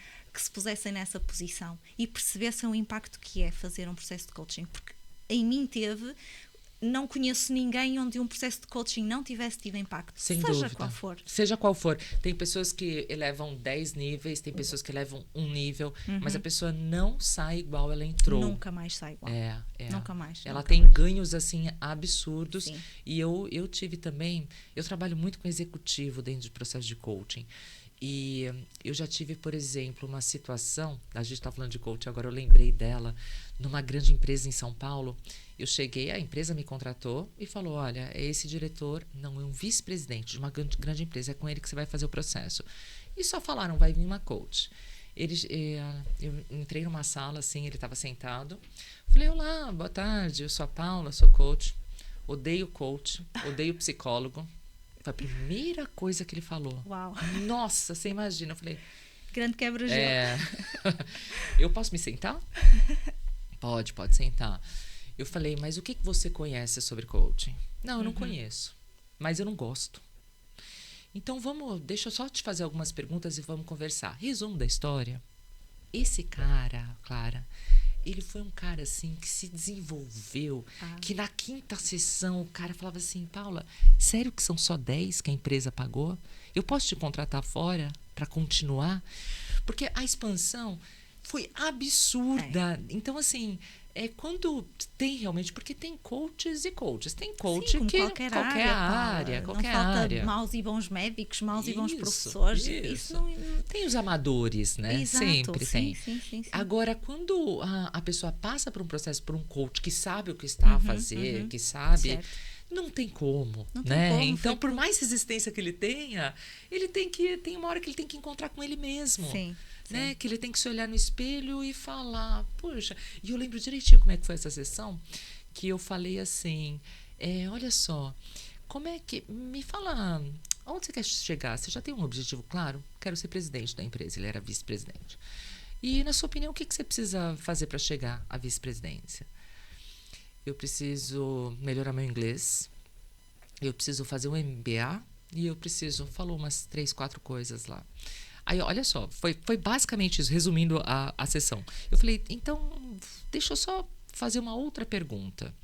nessa posição e percebessem o impacto que é fazer um processo de coaching. Porque em mim não conheço ninguém onde um processo de coaching não tivesse tido impacto, seja qual for. Seja qual for. Tem pessoas que elevam 10 níveis, tem pessoas que elevam um nível, mas a pessoa não sai igual ela entrou. Nunca mais sai igual. Nunca mais. Ela tem ganhos, assim, absurdos. Sim. E eu tive também... Eu trabalho muito com executivo dentro do processo de coaching. E eu já tive, por exemplo, uma situação... A gente está falando de coaching, agora eu lembrei dela. Numa grande empresa em São Paulo, eu cheguei, a empresa me contratou e falou, olha, é esse diretor, não, é um vice-presidente de uma grande empresa, é com ele que você vai fazer o processo. E só falaram, vai vir uma coach. Eu entrei numa sala, assim, ele estava sentado. Falei, olá, boa tarde, eu sou a Paula, sou coach. Odeio psicólogo. Foi a primeira coisa que ele falou. Uau. Nossa, você imagina. Eu falei... Grande quebra-gelo. Eu posso me sentar? Pode sentar. Eu falei, mas o que você conhece sobre coaching? Não, eu não conheço. Mas eu não gosto. Então, deixa eu só te fazer algumas perguntas e vamos conversar. Resumo da história. Esse cara, Clara, ele foi um cara, assim, que se desenvolveu, que na 5ª sessão o cara falava assim, Paula, sério que são só 10 que a empresa pagou? Eu posso te contratar fora para continuar? Porque a expansão foi absurda. Então, assim, quando tem realmente... Porque tem coaches e coaches. Tem coach que qualquer área. Não falta maus e bons médicos, maus e bons professores. Isso não... Tem os amadores, né? Exato, sempre tem. Sim. Agora, quando a pessoa passa por um processo, por um coach que sabe o que está a fazer, que sabe... Certo. Não tem como, né? Então, por mais resistência que ele tenha, tem uma hora que ele tem que encontrar com ele mesmo. Sim. Né? Que ele tem que se olhar no espelho e falar, puxa, e eu lembro direitinho como é que foi essa sessão, que eu falei assim, olha só, como é que, me fala, onde você quer chegar? Você já tem um objetivo claro? Quero ser presidente da empresa, ele era vice-presidente. E, na sua opinião, o que você precisa fazer para chegar à vice-presidência? Eu preciso melhorar meu inglês, eu preciso fazer um MBA e eu preciso, falou umas 3, 4 coisas lá. Aí, olha só, foi basicamente isso, resumindo a sessão. Eu falei, então, deixa eu só fazer uma outra pergunta.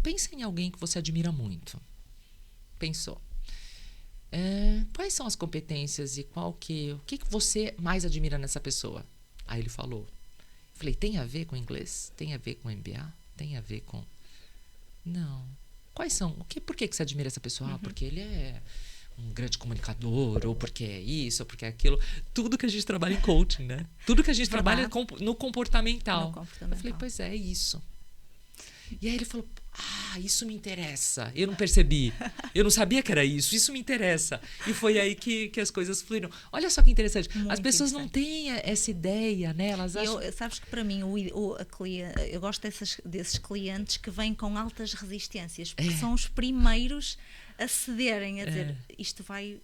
Pensa em alguém que você admira muito. Pensou. Quais são as competências e o que você mais admira nessa pessoa? Aí ele falou. Eu falei, tem a ver com inglês? Tem a ver com MBA? Tem a ver com... Não. Quais são? Por que você admira essa pessoa? Porque ele é... um grande comunicador, ou porque é isso, ou porque é aquilo. Tudo que a gente trabalha em coaching, né? Tudo que a gente trabalha no comportamental. Eu falei, pois é isso. E aí ele falou, isso me interessa. Eu não percebi. Eu não sabia que era isso. Isso me interessa. E foi aí que as coisas fluíram. Olha só que interessante. Muito as pessoas não têm essa ideia, né? Elas acham... Sabes que para mim, eu gosto desses clientes que vêm com altas resistências, porque são os primeiros a cederem, a dizer, isto vai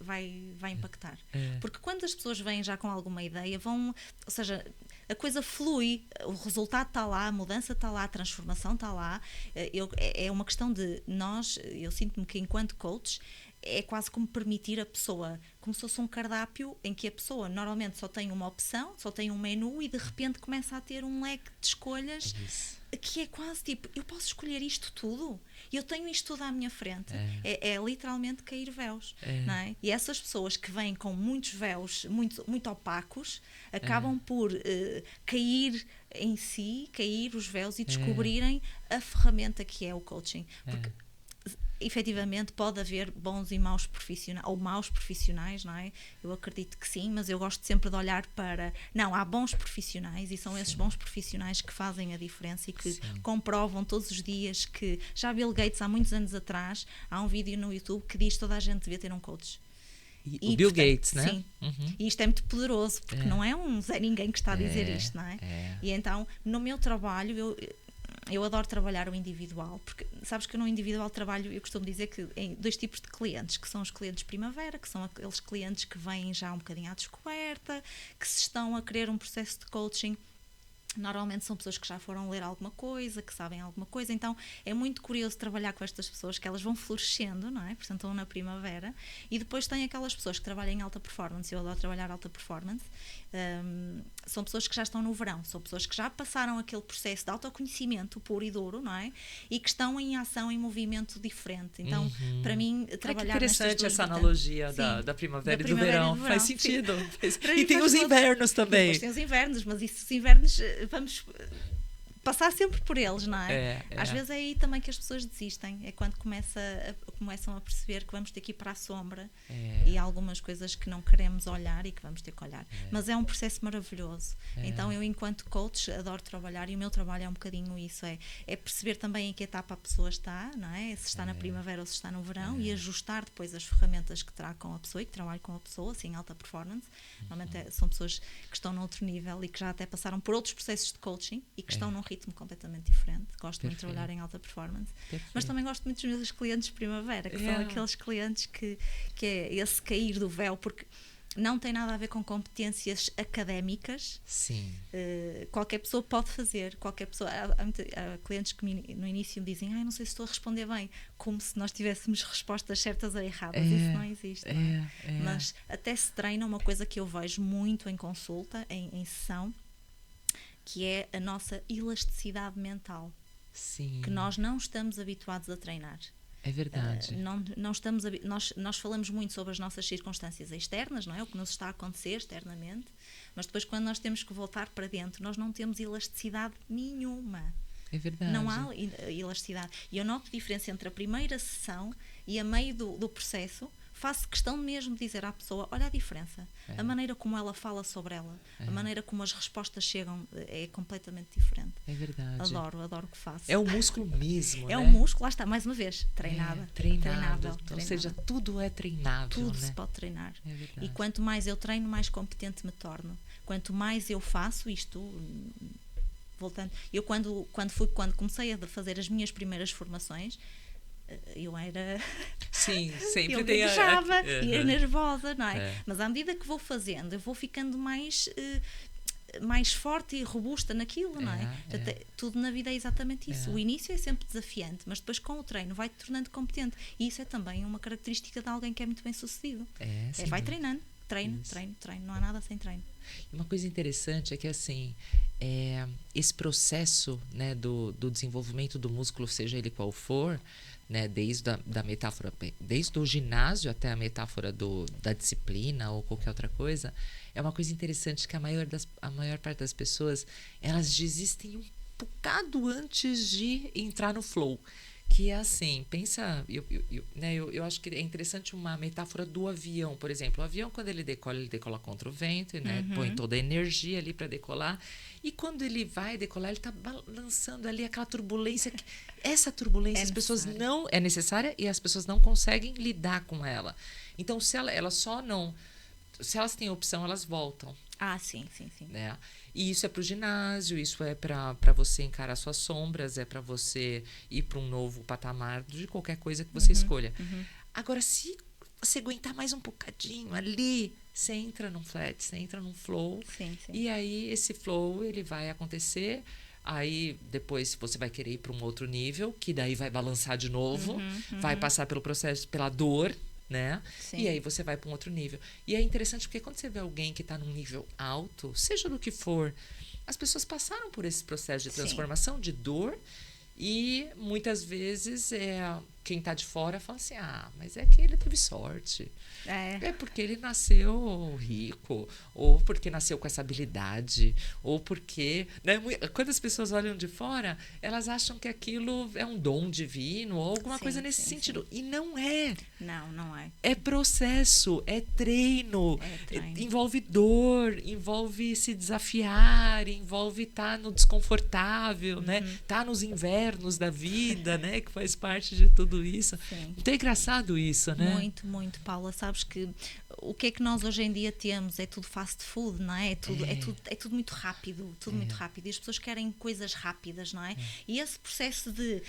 impactar. Porque quando as pessoas vêm já com alguma ideia, ou seja, a coisa flui, o resultado está lá, a mudança está lá, a transformação está lá. É uma questão de eu sinto-me que enquanto coach, é quase como permitir a pessoa, como se fosse um cardápio em que a pessoa normalmente só tem uma opção, só tem um menu e de repente começa a ter um leque de escolhas que é quase tipo, eu posso escolher isto tudo? Eu tenho isto tudo à minha frente. É literalmente cair véus. Não é? E essas pessoas que vêm com muitos véus, muito opacos, acabam por cair em si, cair os véus e descobrirem a ferramenta que é o coaching. Porque efetivamente pode haver bons e maus profissionais, ou maus profissionais, não é? Eu acredito que sim, mas eu gosto sempre de olhar para... Não, há bons profissionais e são esses bons profissionais que fazem a diferença e que comprovam todos os dias que... Já Bill Gates, há muitos anos atrás, há um vídeo no YouTube que diz que toda a gente devia ter um coach. O Bill Gates, né? Sim. E isto é muito poderoso, porque não é um Zé Ninguém que está a dizer isto, não é? E então, no meu trabalho, eu adoro trabalhar o individual, porque sabes que no individual trabalho, eu costumo dizer que em 2 tipos de clientes, que são os clientes primavera, que são aqueles clientes que vêm já um bocadinho à descoberta, que se estão a querer um processo de coaching. Normalmente são pessoas que já foram ler alguma coisa, que sabem alguma coisa, então é muito curioso trabalhar com estas pessoas, que elas vão florescendo, não é? Portanto, estão na primavera, e depois tem aquelas pessoas que trabalham em alta performance. Eu adoro trabalhar alta performance. São pessoas que já estão no verão, são pessoas que já passaram aquele processo de autoconhecimento puro e duro, não é? E que estão em ação, em movimento diferente. Então, para mim, trabalhar que interessante essa analogia da primavera e do verão. Faz sentido. E tem os invernos também. Depois tem os invernos, mas os invernos vamos passar sempre por eles, não é? Às vezes é aí também que as pessoas desistem, é quando começam a perceber que vamos ter que ir para a sombra e há algumas coisas que não queremos olhar e que vamos ter que olhar. Mas é um processo maravilhoso. Então eu, enquanto coach, adoro trabalhar, e o meu trabalho é um bocadinho isso, é perceber também em que etapa a pessoa está, não é? Se está na primavera ou se está no verão, e ajustar depois as ferramentas que terá com a pessoa e que trabalho com a pessoa, assim, em alta performance. Normalmente são pessoas que estão noutro nível e que já até passaram por outros processos de coaching e que estão num ritmo completamente diferente. Gosto muito de trabalhar em alta performance. Mas também gosto muito dos meus clientes de primavera, que são aqueles clientes que é esse cair do véu, porque não tem nada a ver com competências académicas. Sim. Qualquer pessoa pode fazer, qualquer pessoa. Há clientes que no início me dizem, não sei se estou a responder bem, como se nós tivéssemos respostas certas ou erradas. Isso não existe. Não é? Mas até se treina uma coisa que eu vejo muito em consulta, em sessão, que é a nossa elasticidade mental. Sim. Que nós não estamos habituados a treinar. É verdade. Nós falamos muito sobre as nossas circunstâncias externas, não é? O que nos está a acontecer externamente, mas depois, quando nós temos que voltar para dentro, nós não temos elasticidade nenhuma. É verdade. Não há elasticidade. E eu noto a diferença entre a primeira sessão e a meio do processo. Faço questão mesmo de dizer à pessoa, olha a diferença. A maneira como ela fala sobre ela, a maneira como as respostas chegam é completamente diferente. É verdade. Adoro o que faço. É o músculo mesmo, É o músculo, lá está, mais uma vez, treinável. Ou seja, tudo é treinável. Tudo se pode treinar. É verdade. E quanto mais eu treino, mais competente me torno. Quanto mais eu faço isto... Voltando, eu quando comecei a fazer as minhas primeiras formações, eu era... Sim, sempre eu gaguejava, ia nervosa, não é? Mas à medida que vou fazendo, eu vou ficando mais forte e robusta naquilo, não é? Portanto, tudo na vida é exatamente isso. O início é sempre desafiante, mas depois com o treino vai-te tornando competente. E isso é também uma característica de alguém que é muito bem sucedido. Vai treinando, treino, não há nada sem treino. Uma coisa interessante é que, assim, esse processo, né, do desenvolvimento do músculo, seja ele qual for, né, desde a metáfora, desde o ginásio até a metáfora da disciplina ou qualquer outra coisa, é uma coisa interessante que a maior parte das pessoas, elas desistem um bocado antes de entrar no flow. Que é assim, pensa, eu acho que é interessante uma metáfora do avião, por exemplo. O avião, quando ele decola contra o vento, né? Põe toda a energia ali para decolar. E quando ele vai decolar, ele está balançando ali aquela turbulência. Essa turbulência, as pessoas não... É necessária e as pessoas não conseguem lidar com ela. Então, se elas só não... Se elas têm opção, elas voltam. Ah, sim. Né? E isso é para o ginásio, isso é para você encarar suas sombras, é para você ir para um novo patamar de qualquer coisa que você escolha. Agora, se você aguentar mais um bocadinho ali, você entra num flat, você entra num flow. Sim. E aí esse flow ele vai acontecer. Aí depois você vai querer ir para um outro nível, que daí vai balançar de novo, vai passar pelo processo, pela dor, né? E aí você vai para um outro nível. E é interessante porque quando você vê alguém que está num nível alto, seja do que for, as pessoas passaram por esse processo de transformação, de dor, e muitas vezes quem está de fora fala assim, mas é que ele teve sorte. É porque ele nasceu rico, ou porque nasceu com essa habilidade, ou porque... Né, quando as pessoas olham de fora, elas acham que aquilo é um dom divino, ou alguma coisa nesse sentido. E não é. Não é. É processo, é treino, envolve dor, envolve se desafiar, envolve estar no desconfortável, né? Estar nos invernos da vida, né? Que faz parte de tudo isso. Então é engraçado isso, né? Muito, muito, Paula. Sabes que o que é que nós hoje em dia temos? É tudo fast food, não é? É tudo muito rápido, muito rápido. E as pessoas querem coisas rápidas, não é? E esse processo de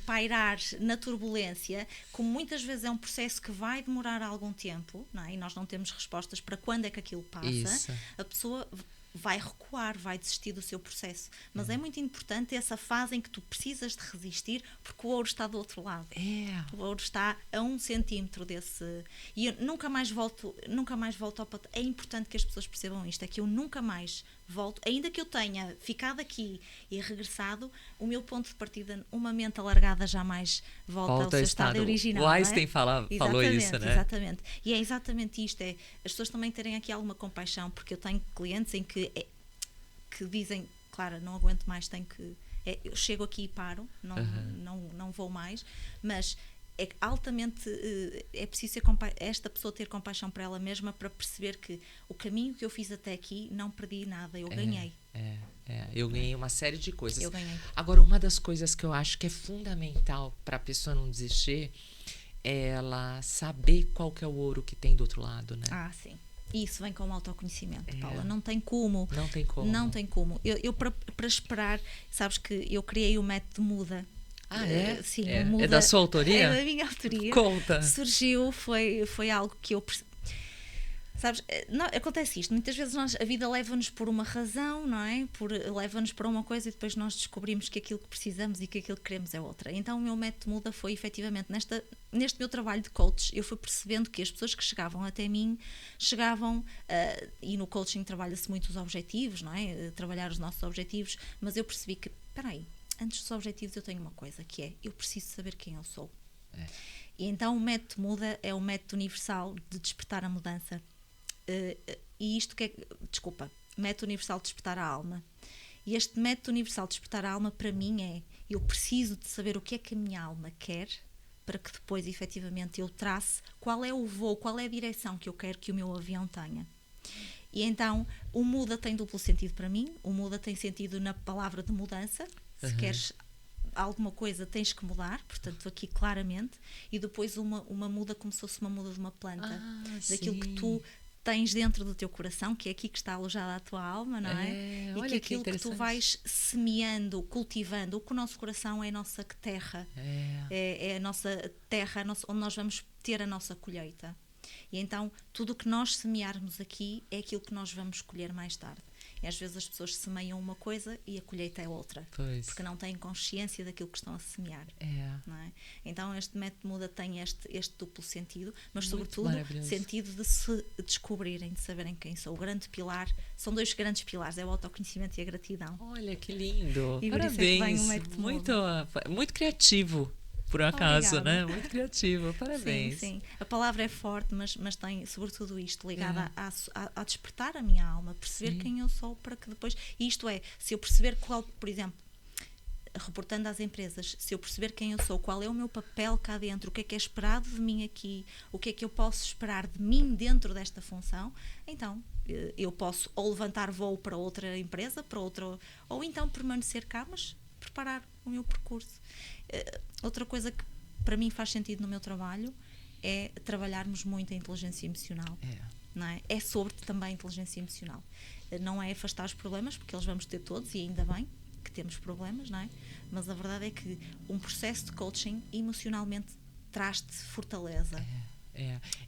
pairar na turbulência, como muitas vezes é um processo que vai demorar algum tempo, não é? E nós não temos respostas para quando é que aquilo passa, a pessoa vai recuar, vai desistir do seu processo. Mas é muito importante essa fase em que tu precisas de resistir, porque o ouro está do outro lado. O ouro está a 1 centímetro desse... E eu nunca mais volto ao patamar. É importante que as pessoas percebam isto, é que eu nunca mais volto, ainda que eu tenha ficado aqui e regressado, o meu ponto de partida, uma mente alargada, jamais volta ao seu estado original. O Einstein falou isso, né? Exatamente. E é exatamente isto, as pessoas também terem aqui alguma compaixão, porque eu tenho clientes em que dizem, claro, não aguento mais, eu chego aqui e paro, não vou mais, mas é altamente, é preciso esta pessoa ter compaixão para ela mesma, para perceber que o caminho que eu fiz até aqui, não perdi nada, eu ganhei. Eu ganhei uma série de coisas. Eu ganhei. Agora, uma das coisas que eu acho que é fundamental para a pessoa não desistir é ela saber qual que é o ouro que tem do outro lado, né? Sim. Isso vem com o autoconhecimento, Paula. Não tem como. Não tem como. Eu para esperar, sabes que eu criei o método Muda. Sim, é da sua autoria? É da minha autoria. Conta. Surgiu, foi algo que eu... Sabes, acontece isto, muitas vezes a vida leva-nos por uma razão, não é? Leva-nos para uma coisa e depois nós descobrimos que aquilo que precisamos e que aquilo que queremos é outra. Então o meu método Muda foi efetivamente, neste meu trabalho de coach, eu fui percebendo que as pessoas que chegavam até mim, e no coaching trabalha-se muito os objetivos, não é? Trabalhar os nossos objetivos, mas eu percebi que, antes dos objetivos eu tenho uma coisa, que é, eu preciso saber quem eu sou. E então o método Muda é o método universal de despertar a mudança. E isto método universal de despertar a alma. E este método universal de despertar a alma, para mim, eu preciso de saber o que é que a minha alma quer, para que depois, efetivamente, eu trace qual é o voo, qual é a direção que eu quero que o meu avião tenha. E então, o Muda tem duplo sentido para mim. O Muda tem sentido na palavra de mudança. Se queres alguma coisa, tens que mudar, portanto, aqui claramente. E depois uma muda como se fosse uma muda de uma planta. Daquilo que tu tens dentro do teu coração, que é aqui que está alojada a tua alma, não é? E que aquilo que tu vais semeando, cultivando, o que o nosso coração é a nossa terra. É a nossa terra, onde nós vamos ter a nossa colheita. E então, tudo o que nós semearmos aqui é aquilo que nós vamos colher mais tarde. E às vezes as pessoas semeiam uma coisa e a colheita é outra. Porque não têm consciência daquilo que estão a semear. Não é? Então este método Muda tem este duplo sentido, mas sobretudo sentido de se descobrirem, de saberem quem sou. O grande pilar, são 2 grandes pilares, é o autoconhecimento e a gratidão. Olha, que lindo! E parabéns! Muito criativo. Por acaso, Obrigada. né? Muito criativo, parabéns. Sim. A palavra é forte, mas tem sobretudo isto, ligada a despertar a minha alma, perceber quem eu sou, para que depois... E isto se eu perceber por exemplo, reportando às empresas, se eu perceber quem eu sou, qual é o meu papel cá dentro, o que é esperado de mim aqui, o que é que eu posso esperar de mim dentro desta função, então eu posso ou levantar voo para outra empresa, ou então permanecer cá, mas preparar o meu percurso. Outra coisa que para mim faz sentido no meu trabalho é trabalharmos muito a inteligência emocional. Não é? É sobre também a inteligência emocional. Não é afastar os problemas, porque eles vamos ter todos, e ainda bem que temos problemas, não é? Mas a verdade é que um processo de coaching emocionalmente traz-te fortaleza.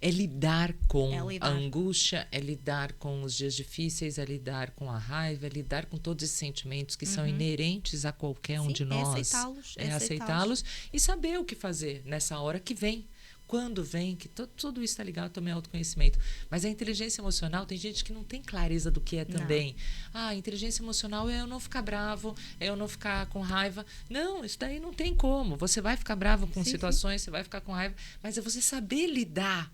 É lidar com a angústia, é lidar com os dias difíceis, é lidar com a raiva, é lidar com todos esses sentimentos que são inerentes a qualquer um de nós. É aceitá-los e saber o que fazer nessa hora que vem. Quando vem, que tudo isso está ligado também ao autoconhecimento. Mas a inteligência emocional, tem gente que não tem clareza do que é também. A inteligência emocional é eu não ficar bravo, é eu não ficar com raiva. Não, isso daí não tem como. Você vai ficar bravo com situações, você vai ficar com raiva, mas é você saber lidar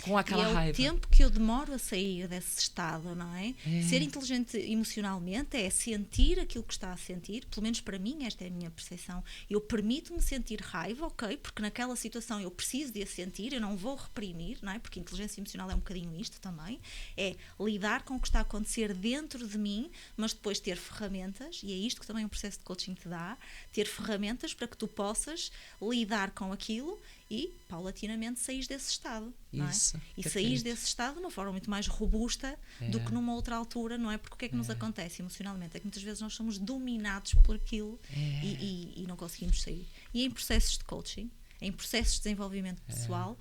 com aquela raiva. É o tempo que eu demoro a sair desse estado, não é? Ser inteligente emocionalmente é sentir aquilo que está a sentir, pelo menos para mim, esta é a minha percepção. Eu permito-me sentir raiva, ok, porque naquela situação eu preciso de a sentir, eu não vou reprimir, não é? Porque inteligência emocional é um bocadinho isto também, é lidar com o que está a acontecer dentro de mim, mas depois ter ferramentas, e é isto que também o processo de coaching te dá, ter ferramentas para que tu possas lidar com aquilo e, paulatinamente, saís desse estado. Isso, e saís desse estado de uma forma muito mais robusta do que numa outra altura, não é? Porque o que é que nos acontece emocionalmente? É que muitas vezes nós somos dominados por aquilo e não conseguimos sair. E em processos de coaching, em processos de desenvolvimento pessoal,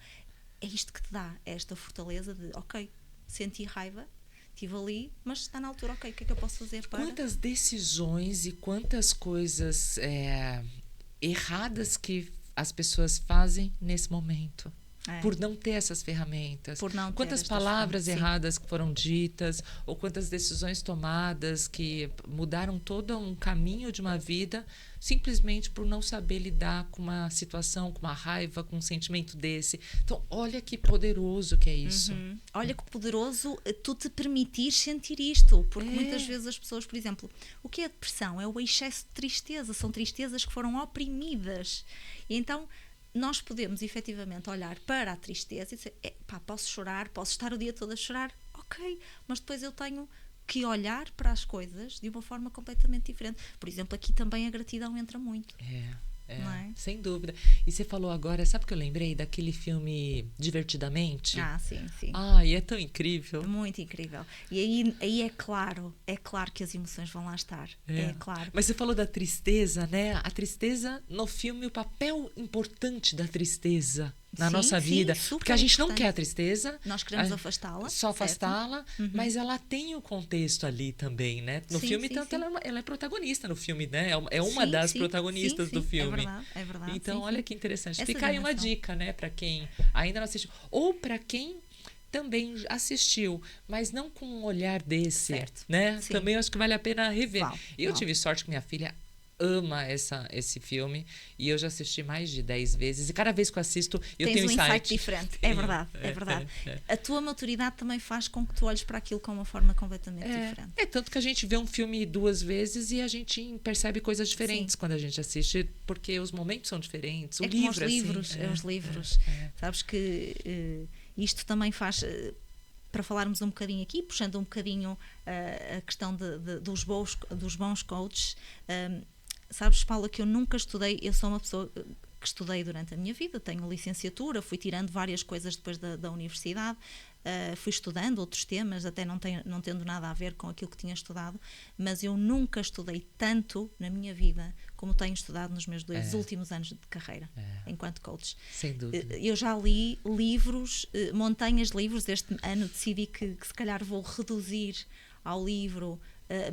é isto que te dá esta fortaleza de, ok, senti raiva, estive ali, mas está na altura, ok, o que é que eu posso fazer para... Quantas decisões e quantas coisas erradas que as pessoas fazem nesse momento, por não ter essas ferramentas. Quantas palavras erradas que foram ditas, ou quantas decisões tomadas que mudaram todo um caminho de uma vida, simplesmente por não saber lidar com uma situação, com uma raiva, com um sentimento desse. Então, olha que poderoso que é isso. Olha que poderoso tu te permitir sentir isto, porque muitas vezes as pessoas, por exemplo, o que é a depressão? É o excesso de tristeza, são tristezas que foram oprimidas. E então nós podemos efetivamente olhar para a tristeza e dizer, posso chorar, posso estar o dia todo a chorar, ok, mas depois eu tenho que olhar para as coisas de uma forma completamente diferente. Por exemplo, aqui também a gratidão entra muito. Não é? Sem dúvida. E você falou agora, sabe o que eu lembrei? Daquele filme Divertidamente? Sim. E é tão incrível. Muito incrível. E aí é claro que as emoções vão lá estar. É claro. Mas você falou da tristeza, né? A tristeza no filme, o papel importante da tristeza na nossa vida, porque a gente não quer a tristeza. Nós queremos afastá-la. Só afastá-la, mas ela tem o contexto ali também, né? No filme, tanto ela é protagonista no filme, né? É uma das protagonistas do filme. É verdade. Então, olha que interessante. Fica aí uma dica, né? Para quem ainda não assistiu. Ou para quem também assistiu, mas não com um olhar desse, né? Sim. Também acho que vale a pena rever. Eu tive sorte que minha filha ama esse filme e eu já assisti mais de 10 vezes e cada vez que eu assisto eu tenho um insight diferente. É verdade. A tua maturidade também faz com que tu olhes para aquilo com uma forma completamente diferente. Tanto que a gente vê um filme 2 vezes e a gente percebe coisas diferentes quando a gente assiste, porque os momentos são diferentes. Os livros. Sabes que isto também faz... Para falarmos um bocadinho aqui, puxando um bocadinho a questão dos bons coaches, sabes, Paula, que eu nunca estudei, eu sou uma pessoa que estudei durante a minha vida, tenho licenciatura, fui tirando várias coisas depois da universidade, fui estudando outros temas, até não tendo nada a ver com aquilo que tinha estudado, mas eu nunca estudei tanto na minha vida como tenho estudado nos meus 2 últimos anos de carreira, enquanto coach. Sem dúvida. Eu já li livros, montanhas de livros. Este ano decidi que se calhar vou reduzir ao livro,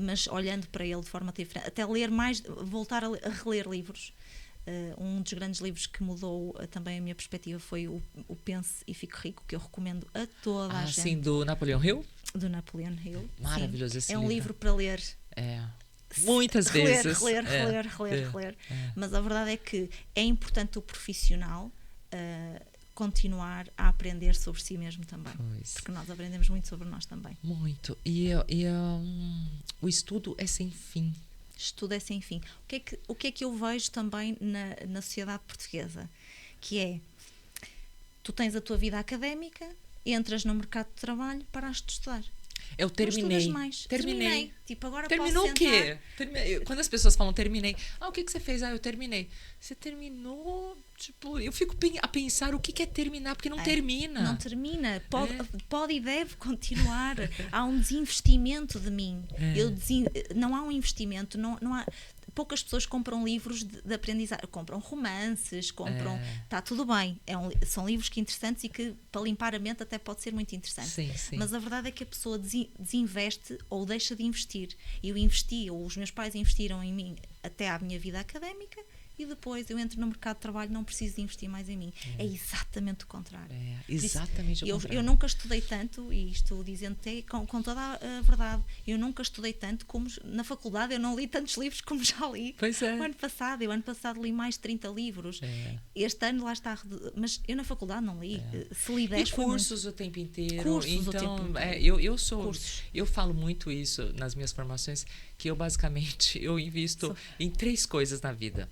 mas olhando para ele de forma diferente, até ler mais, voltar a reler livros. Um dos grandes livros que mudou também a minha perspectiva foi o Pense e Fique Rico, que eu recomendo a toda a gente. Sim, do Napoleão Hill? Do Napoleão Hill. Maravilhoso esse livro. É um livro para ler. Muitas vezes. Reler. Mas a verdade é que é importante o profissional continuar a aprender sobre si mesmo também. Porque nós aprendemos muito sobre nós também. Muito. E o estudo é sem fim. Estudo é sem fim. O que é que eu vejo também na sociedade portuguesa? Que é, tu tens a tua vida académica, entras no mercado de trabalho, paraste de estudar. Eu terminei. Mais. Terminei. Tipo, agora terminou posso sentar. O quê? Quando as pessoas falam terminei, o que você fez? Eu terminei. Você terminou? Tipo, eu fico a pensar o que é terminar, porque não termina. Não termina. Pode e deve continuar. Há um desinvestimento de mim. Não há um investimento, não há. Poucas pessoas compram livros de aprendizagem, compram romances, está tudo bem, são livros que interessantes e que para limpar a mente até pode ser muito interessante. Sim. Mas a verdade é que a pessoa desinveste ou deixa de investir. Eu investi, ou os meus pais investiram em mim até à minha vida académica, e depois eu entro no mercado de trabalho, não preciso de investir mais em mim. É exatamente o contrário. Exatamente o contrário. Eu nunca estudei tanto, e estou dizendo-te com toda a verdade, eu nunca estudei tanto como na faculdade, eu não li tantos livros como já li. Pois é. O ano passado li mais de 30 livros. Este ano lá está, mas eu na faculdade não li. Se li 10 e cursos o tempo inteiro. Cursos então, o tempo inteiro. Eu falo muito isso nas minhas formações, que eu basicamente invisto em 3 coisas na vida.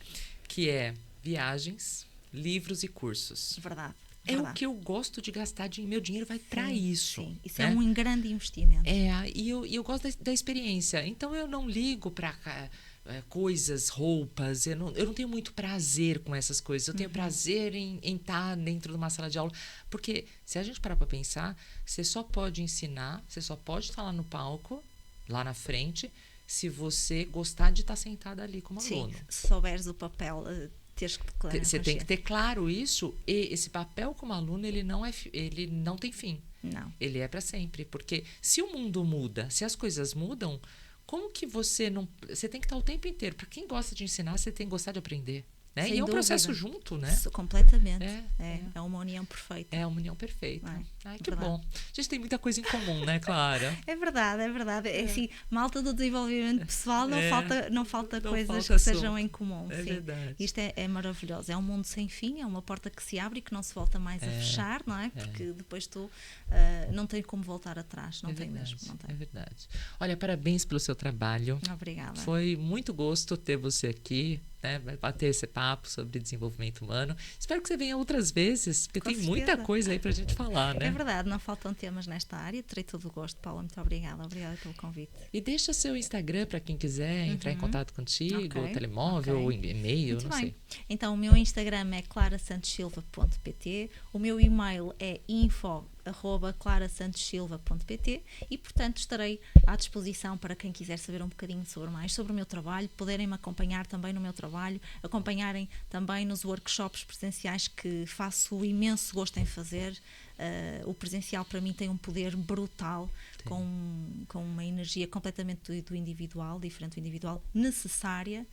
Que é viagens, livros e cursos. Verdade. É o que eu gosto de gastar meu dinheiro vai para isso. Sim, isso é um grande investimento. E eu gosto da experiência. Então eu não ligo para coisas, roupas. Eu não tenho muito prazer com essas coisas. Eu tenho prazer em estar dentro de uma sala de aula. Porque se a gente parar para pensar, você só pode ensinar, você só pode estar lá no palco, lá na frente, se você gostar de estar sentada ali como aluno. Se souberes o papel, teres que declarar. Você tem que ter claro isso, e esse papel como aluno, ele não tem fim. Não. Ele é para sempre, porque se o mundo muda, se as coisas mudam, como que você não... Você tem que estar o tempo inteiro. Para quem gosta de ensinar, você tem que gostar de aprender. Né? E é um processo junto, né? Completamente. É uma união perfeita. É uma união perfeita. Ai, que bom. A gente tem muita coisa em comum, né, Clara? É verdade. É assim, malta do desenvolvimento pessoal, não falta coisas que sejam em comum. É verdade. Isto é maravilhoso. É um mundo sem fim, é uma porta que se abre e que não se volta mais a fechar, não é? Porque depois tu não tem como voltar atrás. Não tem mesmo. Não tem. É verdade. Olha, parabéns pelo seu trabalho. Obrigada. Foi muito gosto ter você aqui. Né, bater esse papo sobre desenvolvimento humano. Espero que você venha outras vezes, porque tem muita coisa aí pra gente falar, né? É verdade, não faltam temas nesta área. Terei todo o gosto, Paula. Muito obrigada. Obrigada pelo convite. E deixa seu Instagram para quem quiser entrar em contato contigo, telemóvel ou e-mail, muito não bem. sei. Então, o meu Instagram é clarasantossilva.pt, o meu e-mail é info@clarasantossilva.pt e, portanto, estarei à disposição para quem quiser saber um bocadinho sobre o meu trabalho, poderem me acompanhar também no meu trabalho, acompanharem também nos workshops presenciais que faço imenso gosto em fazer. O presencial para mim tem um poder brutal, com uma energia completamente do individual, diferente do individual, necessária,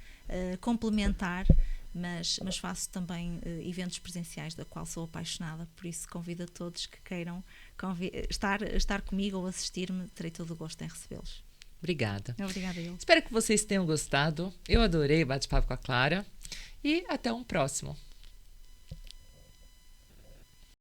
complementar, mas faço também eventos presenciais, da qual sou apaixonada, por isso convido a todos que queiram estar comigo ou assistir-me, terei todo o gosto em recebê-los. Obrigada. Obrigada eu. Espero que vocês tenham gostado. Eu adorei o bate-papo com a Clara e até um próximo.